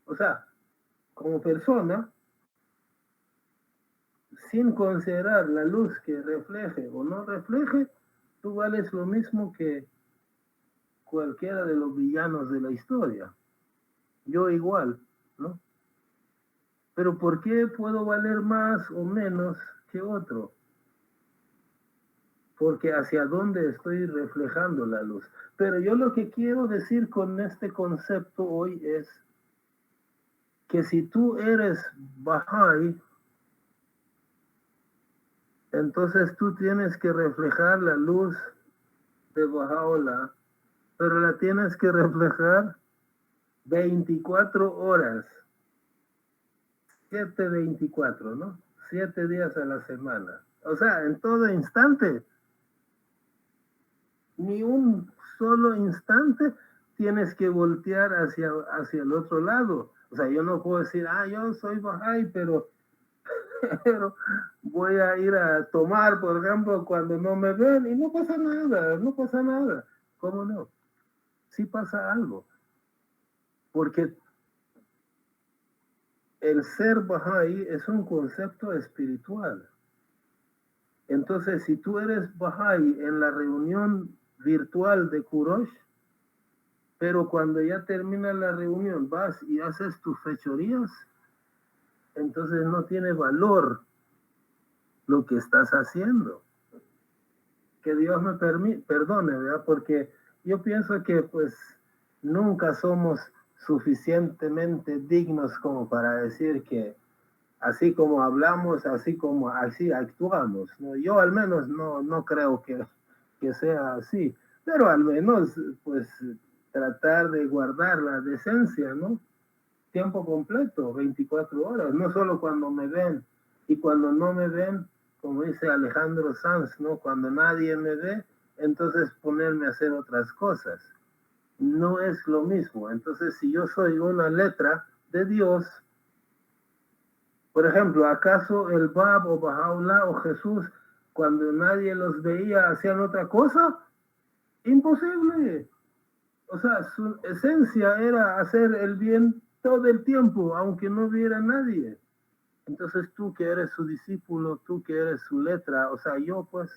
O sea, como persona, sin considerar la luz que refleje o no refleje, tú vales lo mismo que cualquiera de los villanos de la historia. Yo igual, ¿no? Pero ¿por qué puedo valer más o menos que otro? Porque hacia dónde estoy reflejando la luz. Pero yo lo que quiero decir con este concepto hoy es que si tú eres Bahá'í, entonces tú tienes que reflejar la luz de Bahá'u'lláh, pero la tienes que reflejar 24 horas, 7/24, ¿no? 7 días a la semana. O sea, en todo instante. Ni un solo instante tienes que voltear hacia el otro lado. O sea, yo no puedo decir, yo soy Bahá'í, pero voy a ir a tomar, por ejemplo, cuando no me ven, y no pasa nada, no pasa nada. ¿Cómo no? Sí pasa algo. Porque el ser Bahá'í es un concepto espiritual. Entonces, si tú eres Bahá'í en la reunión virtual de Kurosh, pero cuando ya termina la reunión, vas y haces tus fechorías, entonces no tiene valor lo que estás haciendo. Que Dios me perdone, ¿verdad? Porque yo pienso que pues nunca somos suficientemente dignos como para decir que así como hablamos, así actuamos, ¿no? Yo al menos no creo que sea así, pero al menos pues tratar de guardar la decencia, ¿no? Tiempo completo, 24 horas, no solo cuando me ven y cuando no me ven, como dice Alejandro Sanz, ¿no? Cuando nadie me ve, entonces ponerme a hacer otras cosas. No es lo mismo. Entonces, si yo soy una letra de Dios, por ejemplo, ¿acaso el Bab o Bahá'u'lláh o Jesús, cuando nadie los veía, hacían otra cosa? Imposible. O sea, su esencia era hacer el bien todo el tiempo, aunque no viera nadie. Entonces tú que eres su discípulo, tú que eres su letra, o sea, yo pues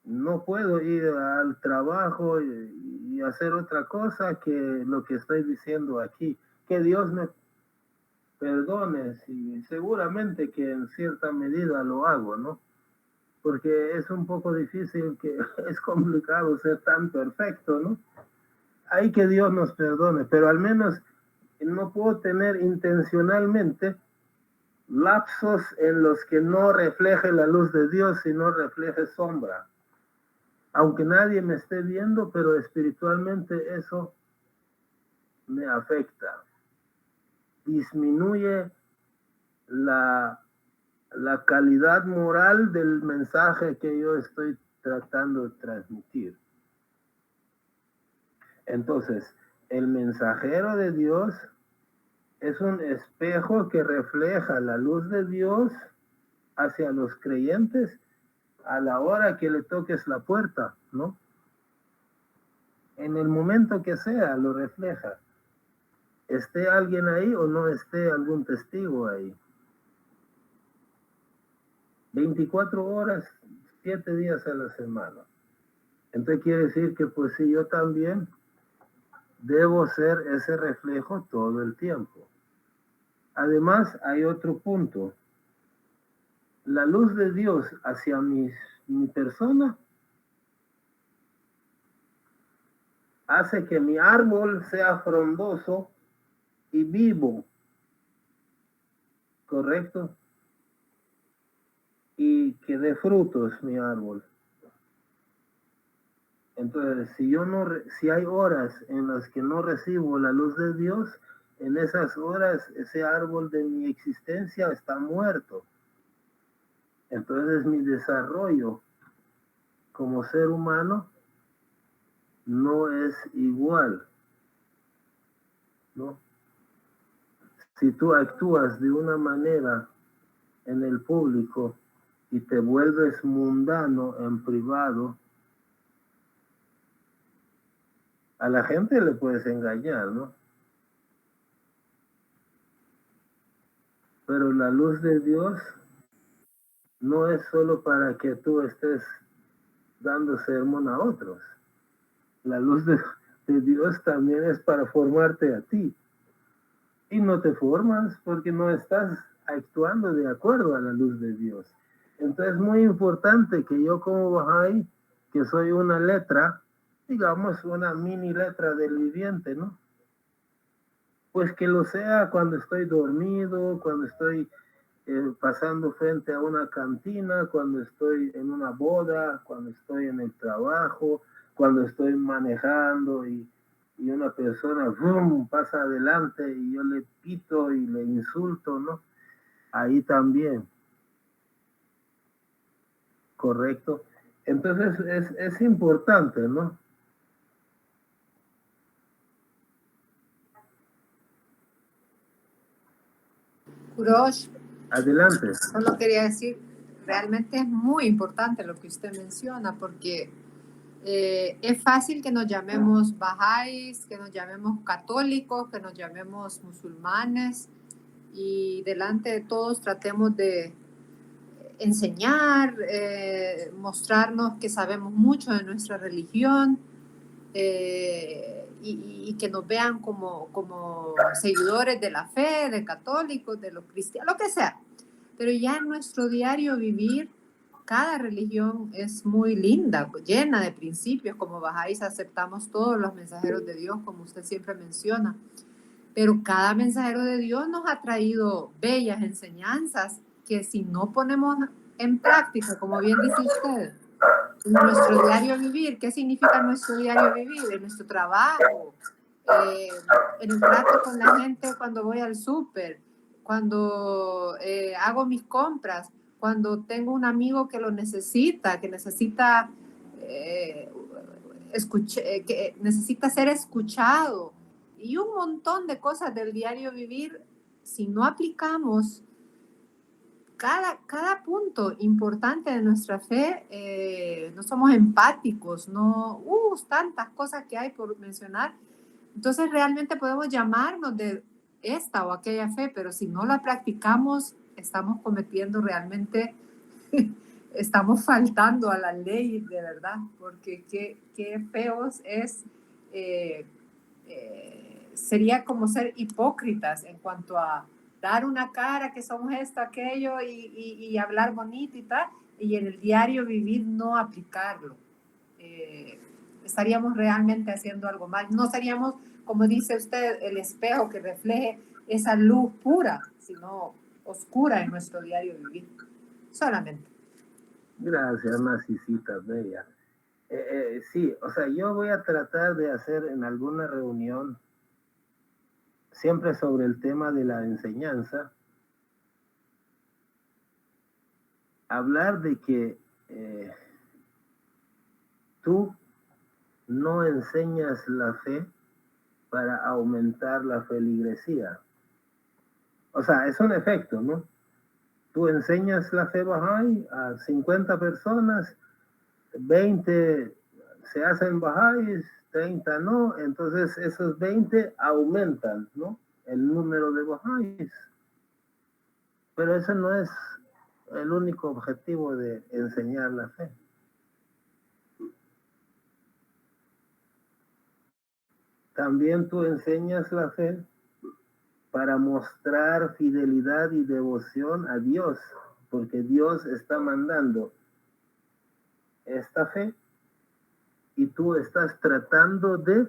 no puedo ir al trabajo y hacer otra cosa que lo que estoy diciendo aquí. Que Dios me perdone, y seguramente que en cierta medida lo hago, ¿no? Porque es un poco difícil, que es complicado ser tan perfecto, ¿no? Hay que Dios nos perdone, pero al menos no puedo tener intencionalmente lapsos en los que no refleje la luz de Dios, sino refleje sombra. Aunque nadie me esté viendo, pero espiritualmente eso me afecta. Disminuye la calidad moral del mensaje que yo estoy tratando de transmitir. Entonces, el mensajero de Dios es un espejo que refleja la luz de Dios hacia los creyentes a la hora que le toques la puerta, ¿no? En el momento que sea, lo refleja. Esté alguien ahí o no esté algún testigo ahí. 24 horas, 7 días a la semana. Entonces quiere decir que pues sí, yo también debo ser ese reflejo todo el tiempo. Además, hay otro punto. La luz de Dios hacia mi persona hace que mi árbol sea frondoso y vivo, ¿correcto? Y que dé frutos mi árbol. Entonces, si hay horas en las que no recibo la luz de Dios, en esas horas ese árbol de mi existencia está muerto. Entonces mi desarrollo como ser humano no es igual, ¿no? Si tú actúas de una manera en el público y te vuelves mundano en privado, a la gente le puedes engañar, ¿no? Pero la luz de Dios no es solo para que tú estés dando sermón a otros. La luz de Dios también es para formarte a ti. Y no te formas porque no estás actuando de acuerdo a la luz de Dios. Entonces es muy importante que yo como Bahá'í, que soy una letra, digamos una mini letra del viviente, ¿no? Pues que lo sea cuando estoy dormido, cuando estoy pasando frente a una cantina, cuando estoy en una boda, cuando estoy en el trabajo, cuando estoy manejando y una persona ¡vum!, pasa adelante y yo le pito y le insulto, ¿no? Ahí también. Correcto. Entonces es importante, ¿no? Kurosh, Adelante. solo quería decir, realmente es muy importante lo que usted menciona, porque es fácil que nos llamemos bahá'ís, que nos llamemos católicos, que nos llamemos musulmanes, y delante de todos tratemos de enseñar, mostrarnos que sabemos mucho de nuestra religión, y que nos vean como seguidores de la fe, de católicos, de los cristianos, lo que sea. Pero ya en nuestro diario vivir, cada religión es muy linda, llena de principios. Como bajáis, aceptamos todos los mensajeros de Dios, como usted siempre menciona. Pero cada mensajero de Dios nos ha traído bellas enseñanzas que si no ponemos en práctica, como bien dice usted, en nuestro diario vivir. ¿Qué significa nuestro diario vivir? En nuestro trabajo, en el trato con la gente cuando voy al súper, cuando hago mis compras, cuando tengo un amigo que lo necesita, que necesita, que necesita ser escuchado, y un montón de cosas del diario vivir. Si no aplicamos cada punto importante de nuestra fe, no somos empáticos, no, tantas cosas que hay por mencionar. Entonces realmente podemos llamarnos de esta o aquella fe, pero si no la practicamos, estamos cometiendo realmente, estamos faltando a la ley de verdad, porque qué feos es, sería como ser hipócritas en cuanto a dar una cara que somos esto, aquello, y hablar bonito y tal, y en el diario vivir no aplicarlo. Estaríamos realmente haciendo algo mal. No seríamos, como dice usted, el espejo que refleje esa luz pura, sino oscura en nuestro diario vivir. Solamente. Gracias, Narcisita Bella. Sí, o sea, yo voy a tratar de hacer en alguna reunión, siempre sobre el tema de la enseñanza, hablar de que tú no enseñas la fe para aumentar la feligresía. O sea, es un efecto, ¿no? Tú enseñas la fe Bahá'í a 50 personas, 20 se hacen Bahá'ís, 30 no, entonces esos 20 aumentan, ¿no?, el número de Bahá'ís. Pero eso no es el único objetivo de enseñar la fe. También tú enseñas la fe para mostrar fidelidad y devoción a Dios, porque Dios está mandando esta fe y tú estás tratando de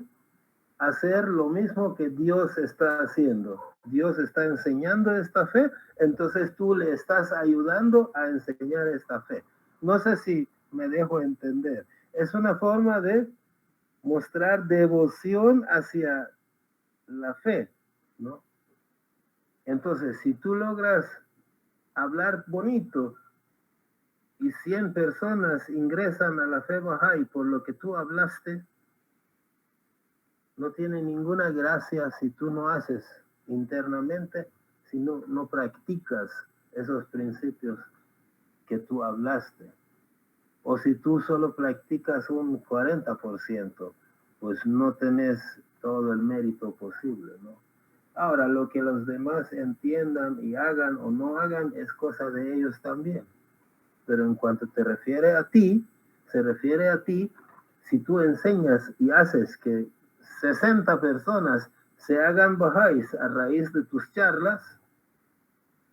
hacer lo mismo que Dios está haciendo. Dios está enseñando esta fe, entonces tú le estás ayudando a enseñar esta fe. No sé si me dejo entender. Es una forma de mostrar devoción hacia la fe, ¿no? Entonces, si tú logras hablar bonito y 100 personas ingresan a la fe Bahá'í por lo que tú hablaste, no tiene ninguna gracia si tú no haces internamente, si no practicas esos principios que tú hablaste. O si tú solo practicas un 40%, pues no tenés todo el mérito posible, ¿no? Ahora, lo que los demás entiendan y hagan o no hagan es cosa de ellos también. Pero en cuanto te refiere a ti, se refiere a ti, si tú enseñas y haces que 60 personas se hagan Bahá'ís a raíz de tus charlas,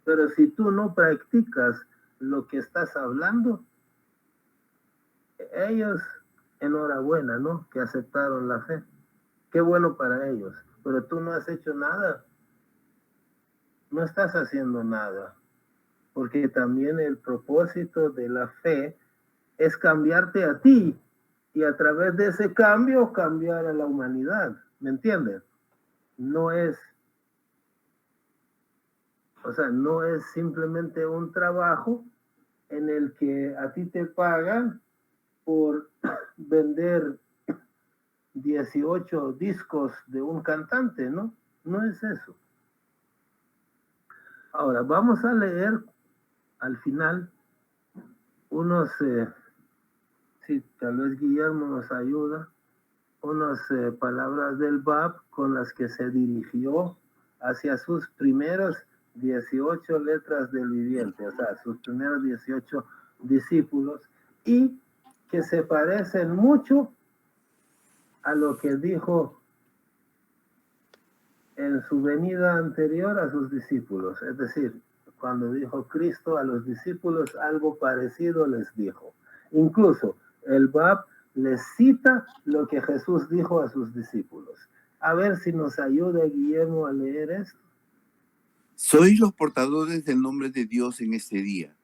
pero si tú no practicas lo que estás hablando, ellos, enhorabuena, ¿no?, que aceptaron la fe. Qué bueno para ellos, pero tú no has hecho nada. No estás haciendo nada, porque también el propósito de la fe es cambiarte a ti y a través de ese cambio cambiar a la humanidad. ¿Me entiendes? No es, o sea, no es simplemente un trabajo en el que a ti te pagan por vender 18 discos de un cantante, ¿no? No es eso. Ahora, vamos a leer al final unos, sí, tal vez Guillermo nos ayuda, unas palabras del Bab con las que se dirigió hacia sus primeros 18 letras del viviente, o sea, sus primeros 18 discípulos, y que se parecen mucho a lo que dijo en su venida anterior a sus discípulos. Es decir, cuando dijo Cristo a los discípulos, algo parecido les dijo. Incluso el Bab les cita lo que Jesús dijo a sus discípulos. A ver si nos ayuda Guillermo a leer esto. Sois los portadores del nombre de Dios en este día.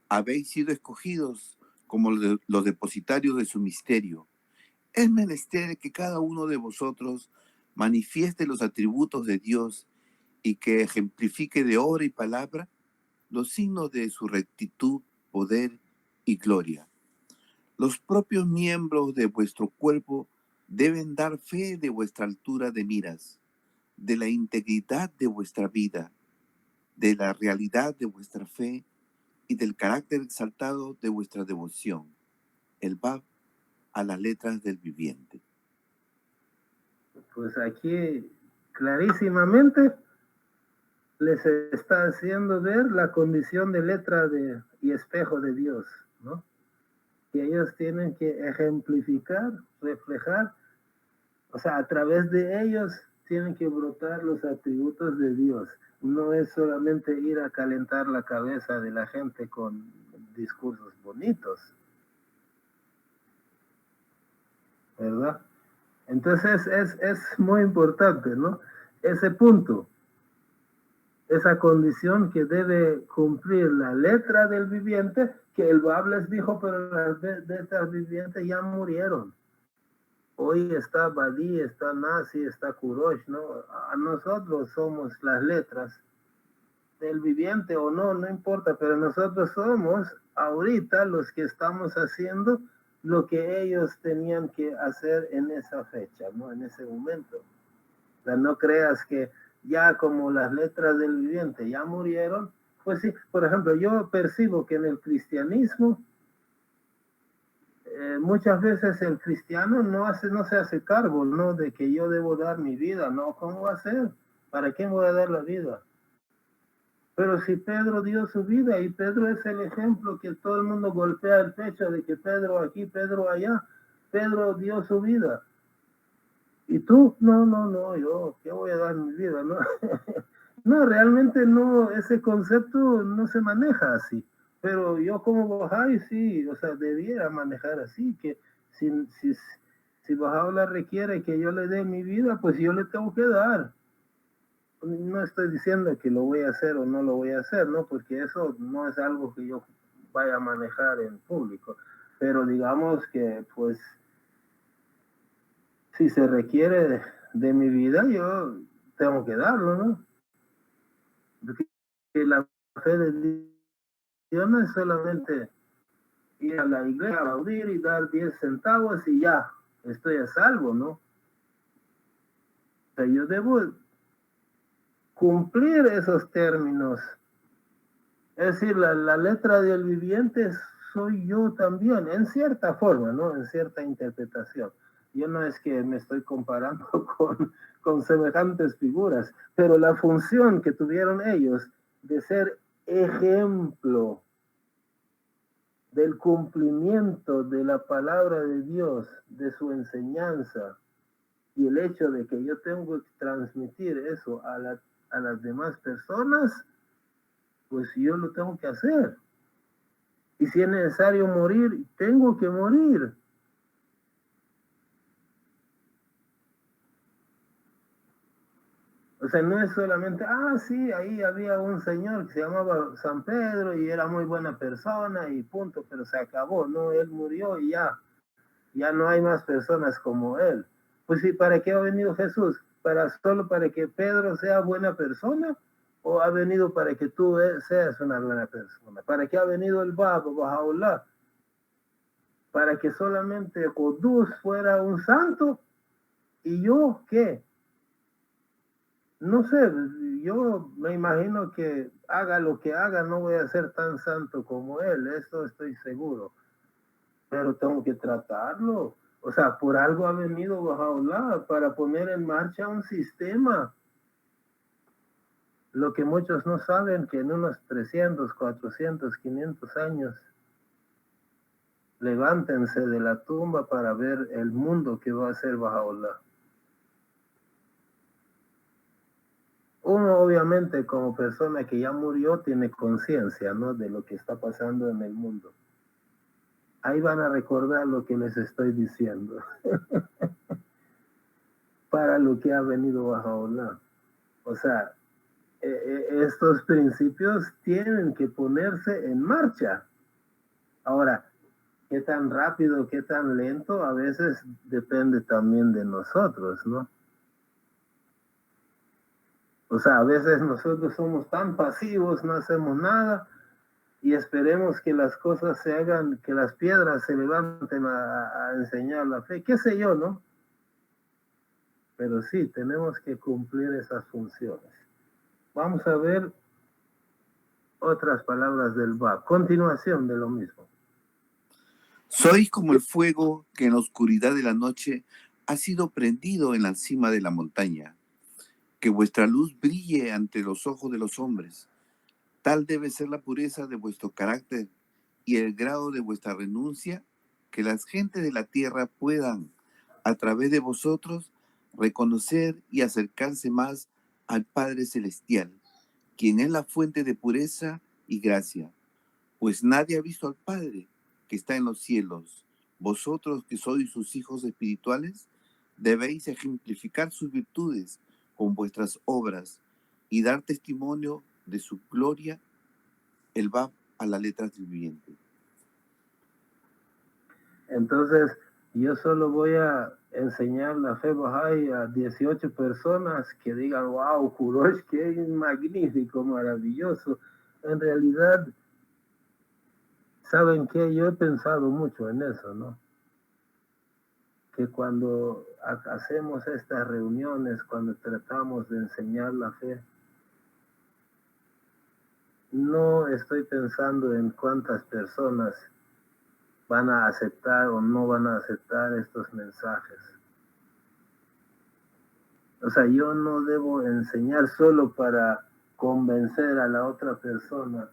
Habéis sido escogidos como los depositarios de su misterio. Es menester que cada uno de vosotros manifieste los atributos de Dios y que ejemplifique de obra y palabra los signos de su rectitud, poder y gloria. Los propios miembros de vuestro cuerpo deben dar fe de vuestra altura de miras, de la integridad de vuestra vida, de la realidad de vuestra fe y del carácter exaltado de vuestra devoción. El Bab a las letras del viviente. Pues aquí clarísimamente les está haciendo ver la condición de letra y espejo de Dios, ¿no? Que ellos tienen que ejemplificar, reflejar, o sea, a través de ellos tienen que brotar los atributos de Dios. No es solamente ir a calentar la cabeza de la gente con discursos bonitos, ¿verdad? Entonces es muy importante, ¿no? Ese punto, esa condición que debe cumplir la letra del viviente, que el Bab les dijo, pero las letras vivientes ya murieron. Hoy está Badí, está Nasi, está Kurosh, ¿no? A nosotros somos las letras del viviente o no, no importa, pero nosotros somos ahorita los que estamos haciendo lo que ellos tenían que hacer en esa fecha, ¿no? En ese momento. O sea, no creas que ya como las letras del viviente ya murieron, pues sí, por ejemplo, yo percibo que en el cristianismo muchas veces el cristiano no se hace cargo, ¿no? De que yo debo dar mi vida, ¿no? ¿Cómo va a ser? ¿Para qué voy a dar la vida? Pero si Pedro dio su vida y Pedro es el ejemplo que todo el mundo golpea el pecho de que Pedro aquí, Pedro allá, Pedro dio su vida. Y tú, no, yo, ¿qué voy a dar mi vida? No, no, realmente no, ese concepto no se maneja así. Pero yo como Bahá'í sí, o sea, debiera manejar así, que si Bahá'u'lláh requiere que yo le dé mi vida, pues yo le tengo que dar. No estoy diciendo que lo voy a hacer o no lo voy a hacer, ¿no? Porque eso no es algo que yo vaya a manejar en público. Pero digamos que, pues, si se requiere de mi vida, yo tengo que darlo, ¿no? Porque la fe de Dios no es solamente ir a la iglesia, a aplaudir y dar 10 centavos y ya, estoy a salvo, ¿no? O sea, yo debo cumplir esos términos. Es decir, la letra del viviente soy yo también, en cierta forma, ¿no? En cierta interpretación. Yo no es que me estoy comparando con semejantes figuras, pero la función que tuvieron ellos de ser ejemplo del cumplimiento de la palabra de Dios, de su enseñanza, y el hecho de que yo tengo que transmitir eso a las demás personas, pues yo lo tengo que hacer. Y si es necesario morir, tengo que morir. O sea, no es solamente, sí, ahí había un señor que se llamaba San Pedro y era muy buena persona y punto, pero se acabó, ¿no? Él murió y ya no hay más personas como él. Pues sí, ¿para qué ha venido Jesús? ¿Solo para que Pedro sea buena persona? ¿O ha venido para que tú seas una buena persona? ¿Para qué ha venido el Bab, Bahá'u'lláh? ¿Para que solamente Qudús fuera un santo? ¿Y yo qué? No sé, yo me imagino que haga lo que haga, no voy a ser tan santo como él, eso estoy seguro. Pero tengo que tratarlo. O sea, por algo ha venido Bahá'u'lláh, para poner en marcha un sistema. Lo que muchos no saben, que en unos 300, 400, 500 años, levántense de la tumba para ver el mundo que va a ser Bahá'u'lláh. Uno obviamente como persona que ya murió tiene conciencia, ¿no?, de lo que está pasando en el mundo. Ahí van a recordar lo que les estoy diciendo. Para lo que ha venido Bahá'u'lláh. O sea, estos principios tienen que ponerse en marcha. Ahora, qué tan rápido, qué tan lento, a veces depende también de nosotros, ¿no? O sea, a veces nosotros somos tan pasivos, no hacemos nada y esperemos que las cosas se hagan, que las piedras se levanten a enseñar la fe, qué sé yo, ¿no? Pero sí, tenemos que cumplir esas funciones. Vamos a ver otras palabras del Bab. Continuación de lo mismo. Sois como el fuego que en la oscuridad de la noche ha sido prendido en la cima de la montaña. Que vuestra luz brille ante los ojos de los hombres. Tal debe ser la pureza de vuestro carácter y el grado de vuestra renuncia, que las gentes de la tierra puedan, a través de vosotros, reconocer y acercarse más al Padre Celestial, quien es la fuente de pureza y gracia. Pues nadie ha visto al Padre que está en los cielos. Vosotros que sois sus hijos espirituales, debéis ejemplificar sus virtudes con vuestras obras y dar testimonio de su gloria. El Bab a las letras del viviente. Entonces, yo solo voy a enseñar la fe Bahá'í a 18 personas que digan, wow, Kurosh, qué magnífico, maravilloso. En realidad, ¿saben qué? Yo he pensado mucho en eso, ¿no? Que cuando hacemos estas reuniones, cuando tratamos de enseñar la fe, no estoy pensando en cuántas personas van a aceptar o no van a aceptar estos mensajes. O sea, yo no debo enseñar solo para convencer a la otra persona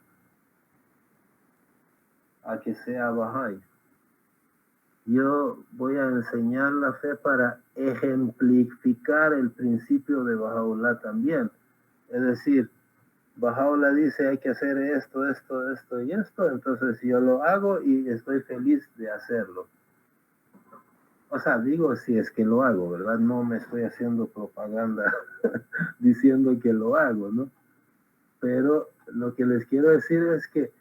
a que sea Bahá'í. Yo voy a enseñar la fe para ejemplificar el principio de Bahá'u'lláh también. Es decir, Bahá'u'lláh dice hay que hacer esto, esto, esto y esto, entonces yo lo hago y estoy feliz de hacerlo. O sea, digo si es que lo hago, ¿verdad? No me estoy haciendo propaganda diciendo que lo hago, ¿no? Pero lo que les quiero decir es que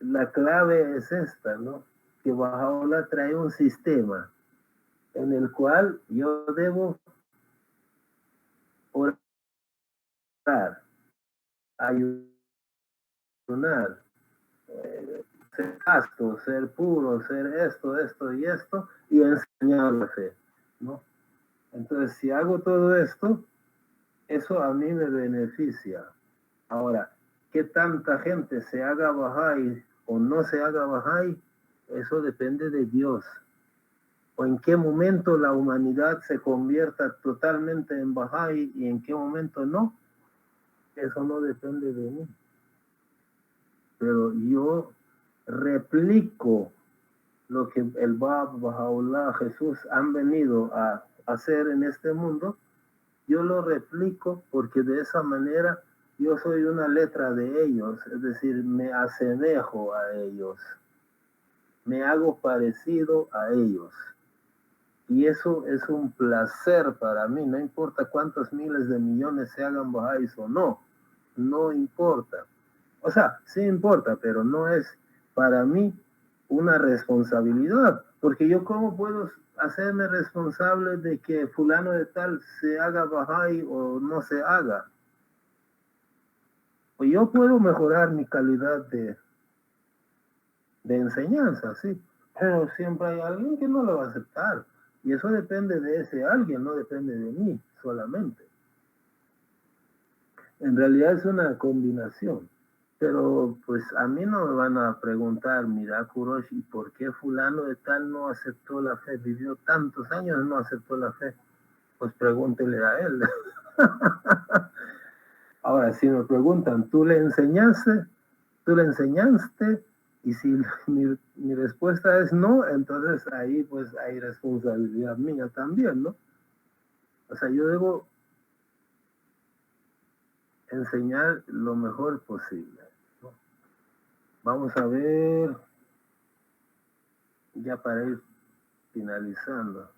la clave es esta, ¿no? Que Bahá'u'lláh trae un sistema en el cual yo debo orar, ayunar, ser casto, ser puro, ser esto, esto y esto, y enseñar la fe, ¿no? Entonces, si hago todo esto, eso a mí me beneficia. Ahora, ¿qué tanta gente se haga Bahá'í o no se haga Bahá'í? Eso depende de Dios. O en qué momento la humanidad se convierta totalmente en Bahá'í y en qué momento no, eso no depende de mí. Pero yo replico lo que el Bab, Bahá'u'lláh, Jesús han venido a hacer en este mundo. Yo lo replico porque de esa manera yo soy una letra de ellos, es decir, me asemejo a ellos, me hago parecido a ellos. Y eso es un placer para mí, no importa cuántos miles de millones se hagan Bahá'ís o no, no importa. O sea, sí importa, pero no es para mí una responsabilidad, porque yo cómo puedo hacerme responsable de que fulano de tal se haga Bahá'í o no se haga. O yo puedo mejorar mi calidad de enseñanza, sí, pero siempre hay alguien que no lo va a aceptar. Y eso depende de ese alguien, no depende de mí solamente. En realidad es una combinación. Pero pues a mí no me van a preguntar, mira, Kurosh, ¿y por qué fulano de tal no aceptó la fe? Vivió tantos años y no aceptó la fe. Pues pregúntele a él. Ahora, si me preguntan, ¿tú le enseñaste? Y si mi respuesta es no, entonces ahí pues hay responsabilidad mía también, ¿no? O sea, yo debo enseñar lo mejor posible, ¿no? Vamos a ver, ya para ir finalizando.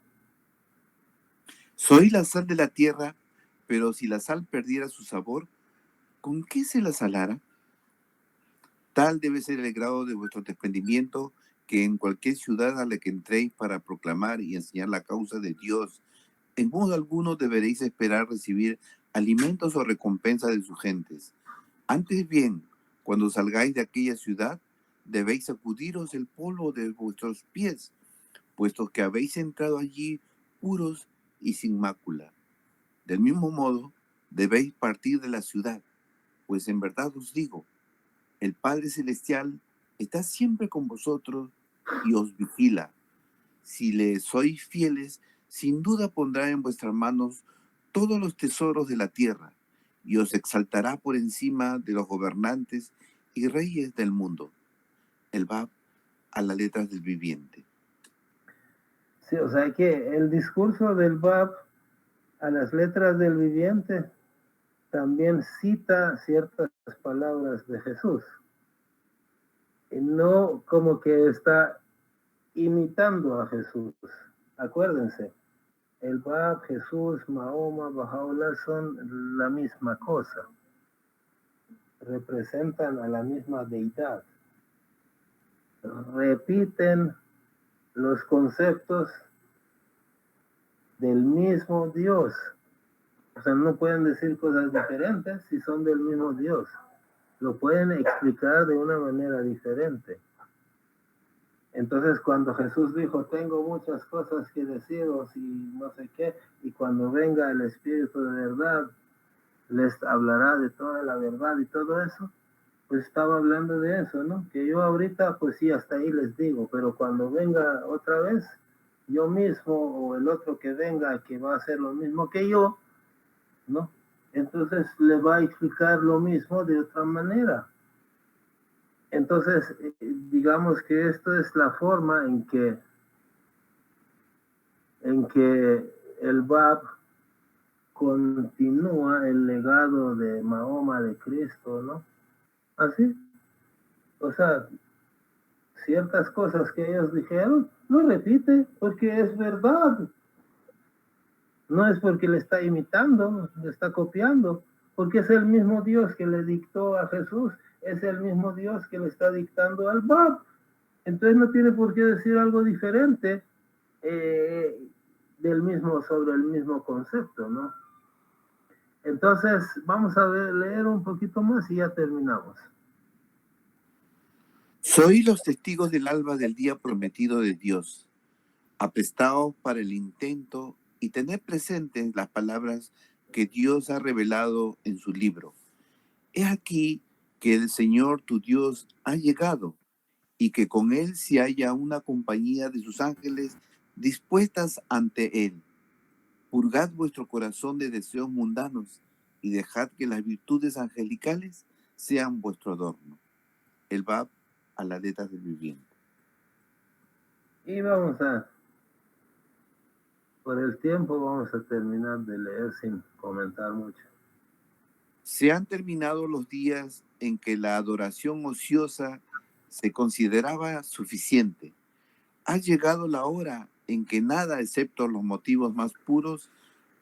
Soy la sal de la tierra, pero si la sal perdiera su sabor, ¿con qué se la salara? Tal debe ser el grado de vuestro desprendimiento, que en cualquier ciudad a la que entréis para proclamar y enseñar la causa de Dios, en modo alguno deberéis esperar recibir alimentos o recompensa de sus gentes. Antes bien, cuando salgáis de aquella ciudad, debéis sacudiros el polvo de vuestros pies, puesto que habéis entrado allí puros y sin mácula. Del mismo modo, debéis partir de la ciudad, pues en verdad os digo, el Padre Celestial está siempre con vosotros y os vigila. Si le sois fieles, sin duda pondrá en vuestras manos todos los tesoros de la tierra y os exaltará por encima de los gobernantes y reyes del mundo. El Bab a las letras del viviente. Sí, o sea que el discurso del Bab a las letras del viviente también cita ciertas palabras de Jesús. Y no como que está imitando a Jesús. Acuérdense, el Bab, Jesús, Mahoma, Bahá'u'lláh son la misma cosa. Representan a la misma deidad. Repiten los conceptos del mismo Dios. O sea, no pueden decir cosas diferentes si son del mismo Dios. Lo pueden explicar de una manera diferente. Entonces, cuando Jesús dijo, tengo muchas cosas que deciros y no sé qué, y cuando venga el Espíritu de verdad, les hablará de toda la verdad y todo eso, pues estaba hablando de eso, ¿no? Que yo ahorita, pues sí, hasta ahí les digo, pero cuando venga otra vez, yo mismo o el otro que venga, que va a hacer lo mismo que yo, ¿no? Entonces le va a explicar lo mismo de otra manera. Entonces, digamos que esto es la forma en que el Bab continúa el legado de Mahoma, de Cristo, ¿no? Así. O sea, ciertas cosas que ellos dijeron, lo repite porque es verdad. No es porque le está imitando, le está copiando, porque es el mismo Dios que le dictó a Jesús, es el mismo Dios que le está dictando al Bab. Entonces no tiene por qué decir algo diferente sobre el mismo concepto, ¿no? Entonces vamos a leer un poquito más y ya terminamos. Sois los testigos del alba del día prometido de Dios. Aprestaos para el intento y tened presentes las palabras que Dios ha revelado en su libro. He aquí que el Señor tu Dios ha llegado y que con él se halla una compañía de sus ángeles dispuestas ante él. Purgad vuestro corazón de deseos mundanos y dejad que las virtudes angelicales sean vuestro adorno. El Bab a las letras del viviente. Y por el tiempo vamos a terminar de leer sin comentar mucho. Se han terminado los días en que la adoración ociosa se consideraba suficiente. Ha llegado la hora en que nada excepto los motivos más puros,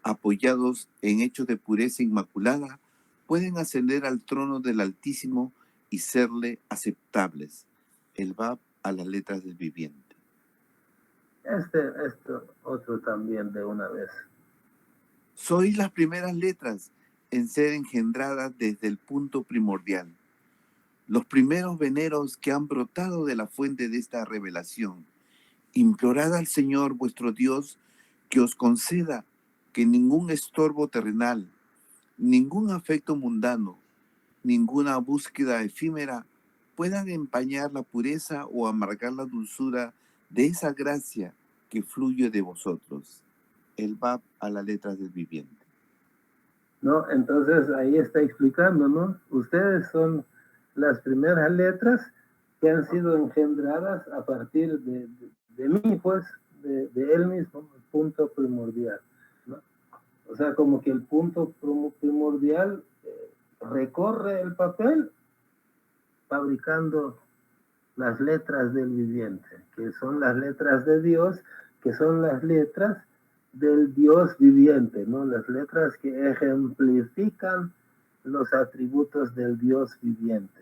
apoyados en hechos de pureza inmaculada, pueden ascender al trono del Altísimo y serle aceptables. El Bab a las letras del viviente. Esto otro también de una vez. Sois las primeras letras en ser engendradas desde el punto primordial. Los primeros veneros que han brotado de la fuente de esta revelación. Implorad al Señor vuestro Dios que os conceda que ningún estorbo terrenal, ningún afecto mundano, ninguna búsqueda efímera puedan empañar la pureza o amargar la dulzura de esa gracia que fluye de vosotros. El Bab a las letras del viviente. ¿no? Entonces ahí está explicando, ¿no? Ustedes son las primeras letras que han sido engendradas a partir de mí, pues, de él mismo, el punto primordial, ¿no? O sea, como que el punto primordial recorre el papel fabricando las letras del viviente, que son las letras de Dios, que son las letras del Dios viviente, ¿no? Las letras que ejemplifican los atributos del Dios viviente.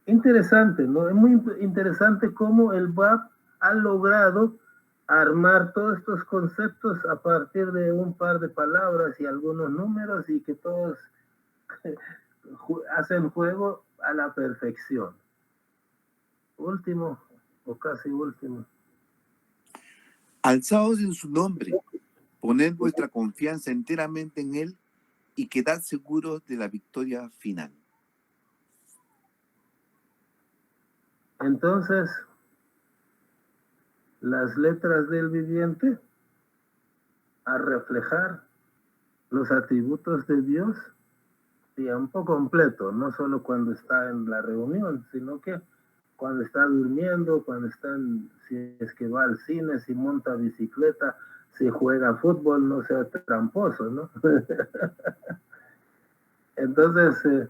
Interesante, ¿no? Es muy interesante cómo el Bab ha logrado armar todos estos conceptos a partir de un par de palabras y algunos números y que todos hacen juego a la perfección. Último, o casi último. Alzaos en su nombre, poned vuestra confianza enteramente en él y quedad seguros de la victoria final. Entonces, las letras del viviente, a reflejar los atributos de Dios, tiempo completo, no solo cuando está en la reunión, sino que cuando está durmiendo, cuando está si es que va al cine, si monta bicicleta, si juega fútbol, no sea tramposo, ¿no? Entonces,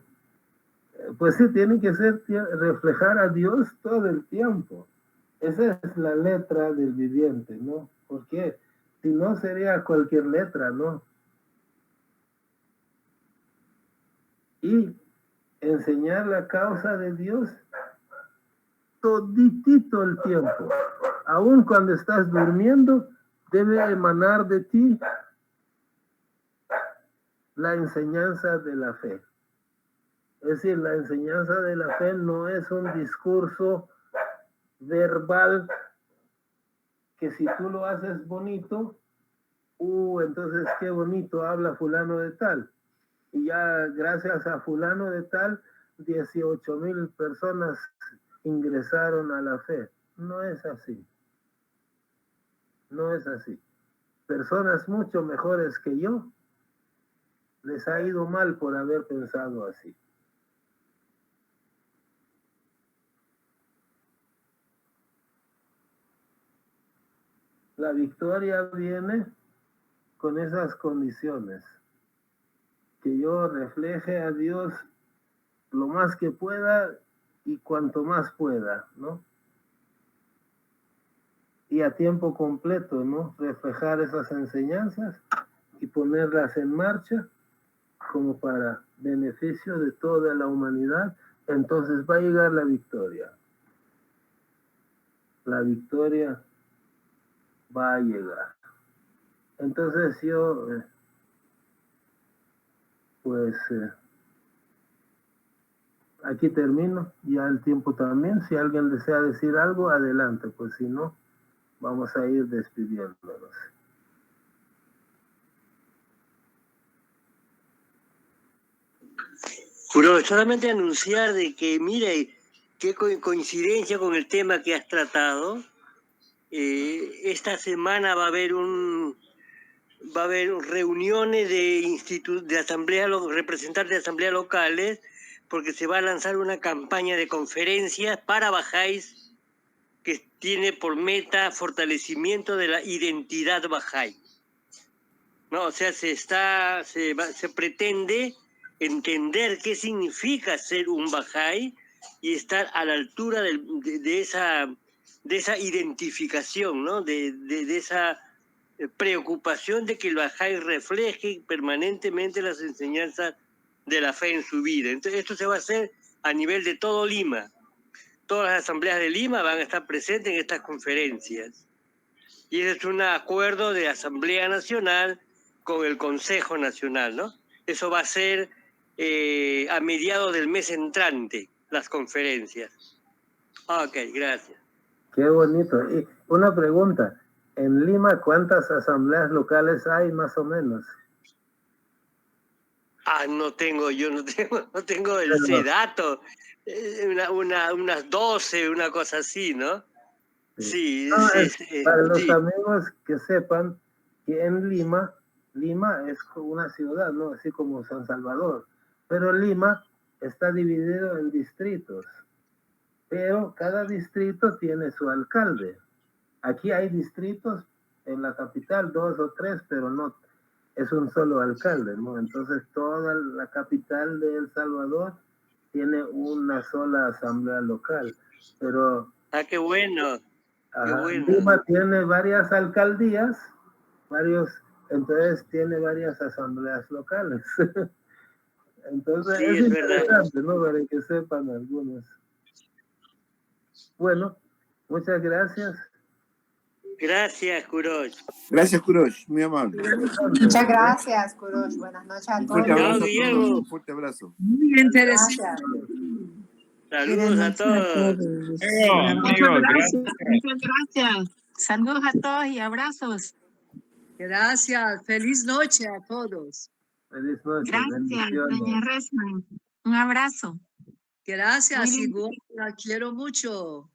pues sí, tiene que ser reflejar a Dios todo el tiempo. Esa es la letra del viviente, ¿no? Porque si no sería cualquier letra, ¿no? Y enseñar la causa de Dios toditito el tiempo. Aun cuando estás durmiendo, debe emanar de ti la enseñanza de la fe. Es decir, la enseñanza de la fe no es un discurso verbal que si tú lo haces bonito, entonces qué bonito habla fulano de tal. Y ya gracias a fulano de tal, 18,000 personas ingresaron a la fe. No es así. No es así. Personas mucho mejores que yo les ha ido mal por haber pensado así. La victoria viene con esas condiciones. Que yo refleje a Dios lo más que pueda y cuanto más pueda, ¿no? Y a tiempo completo, ¿no? Reflejar esas enseñanzas y ponerlas en marcha como para beneficio de toda la humanidad. Entonces va a llegar la victoria. La victoria va a llegar. Entonces yo, aquí termino, ya el tiempo también. Si alguien desea decir algo, adelante, pues si no, vamos a ir despidiéndonos. Juro, solamente anunciar de que, mire, qué coincidencia con el tema que has tratado. Esta semana va a haber reuniones de asambleas, representantes de asambleas locales, porque se va a lanzar una campaña de conferencias para bajáis que tiene por meta fortalecimiento de la identidad bajáis. No, o sea, se pretende entender qué significa ser un bajáis y estar a la altura de esa identificación, ¿no? De esa preocupación de que el bajáis refleje permanentemente las enseñanzas de la fe en su vida. Entonces esto se va a hacer a nivel de todo Lima. Todas las asambleas de Lima van a estar presentes en estas conferencias. Y ese es un acuerdo de Asamblea Nacional con el Consejo Nacional, ¿no? Eso va a ser a mediados del mes entrante, las conferencias. Ok, gracias. Qué bonito. Y una pregunta. En Lima, ¿cuántas asambleas locales hay más o menos? No tengo ese dato. Unas 12, una cosa así, ¿no? Sí. Para los amigos que sepan que en Lima Lima es una ciudad, ¿no? Así como San Salvador. Pero Lima está dividido en distritos. Pero cada distrito tiene su alcalde. Aquí hay distritos en la capital, 2 o 3, pero no es un solo alcalde, ¿no? Entonces toda la capital de El Salvador tiene una sola asamblea local, pero qué bueno. Qué bueno. Lima tiene varias alcaldías, entonces tiene varias asambleas locales. Entonces Sí, es es verdad. interesante, ¿no? Para que sepan algunos. Bueno, muchas gracias. Gracias, Kurosh. Gracias, Kurosh, muy amable. Muchas gracias, Kurosh. Buenas noches a Un todos. fuerte abrazo Chao, a Guillermo. todos. Un fuerte abrazo. Muy interesante. Saludos a todos. Muchas gracias. Muchas gracias. Saludos a todos y abrazos. Gracias. Feliz noche a todos. Feliz noche. Gracias, Bendiciones. doña Resman. Un abrazo. Gracias, Muy lindo. igual. La quiero mucho.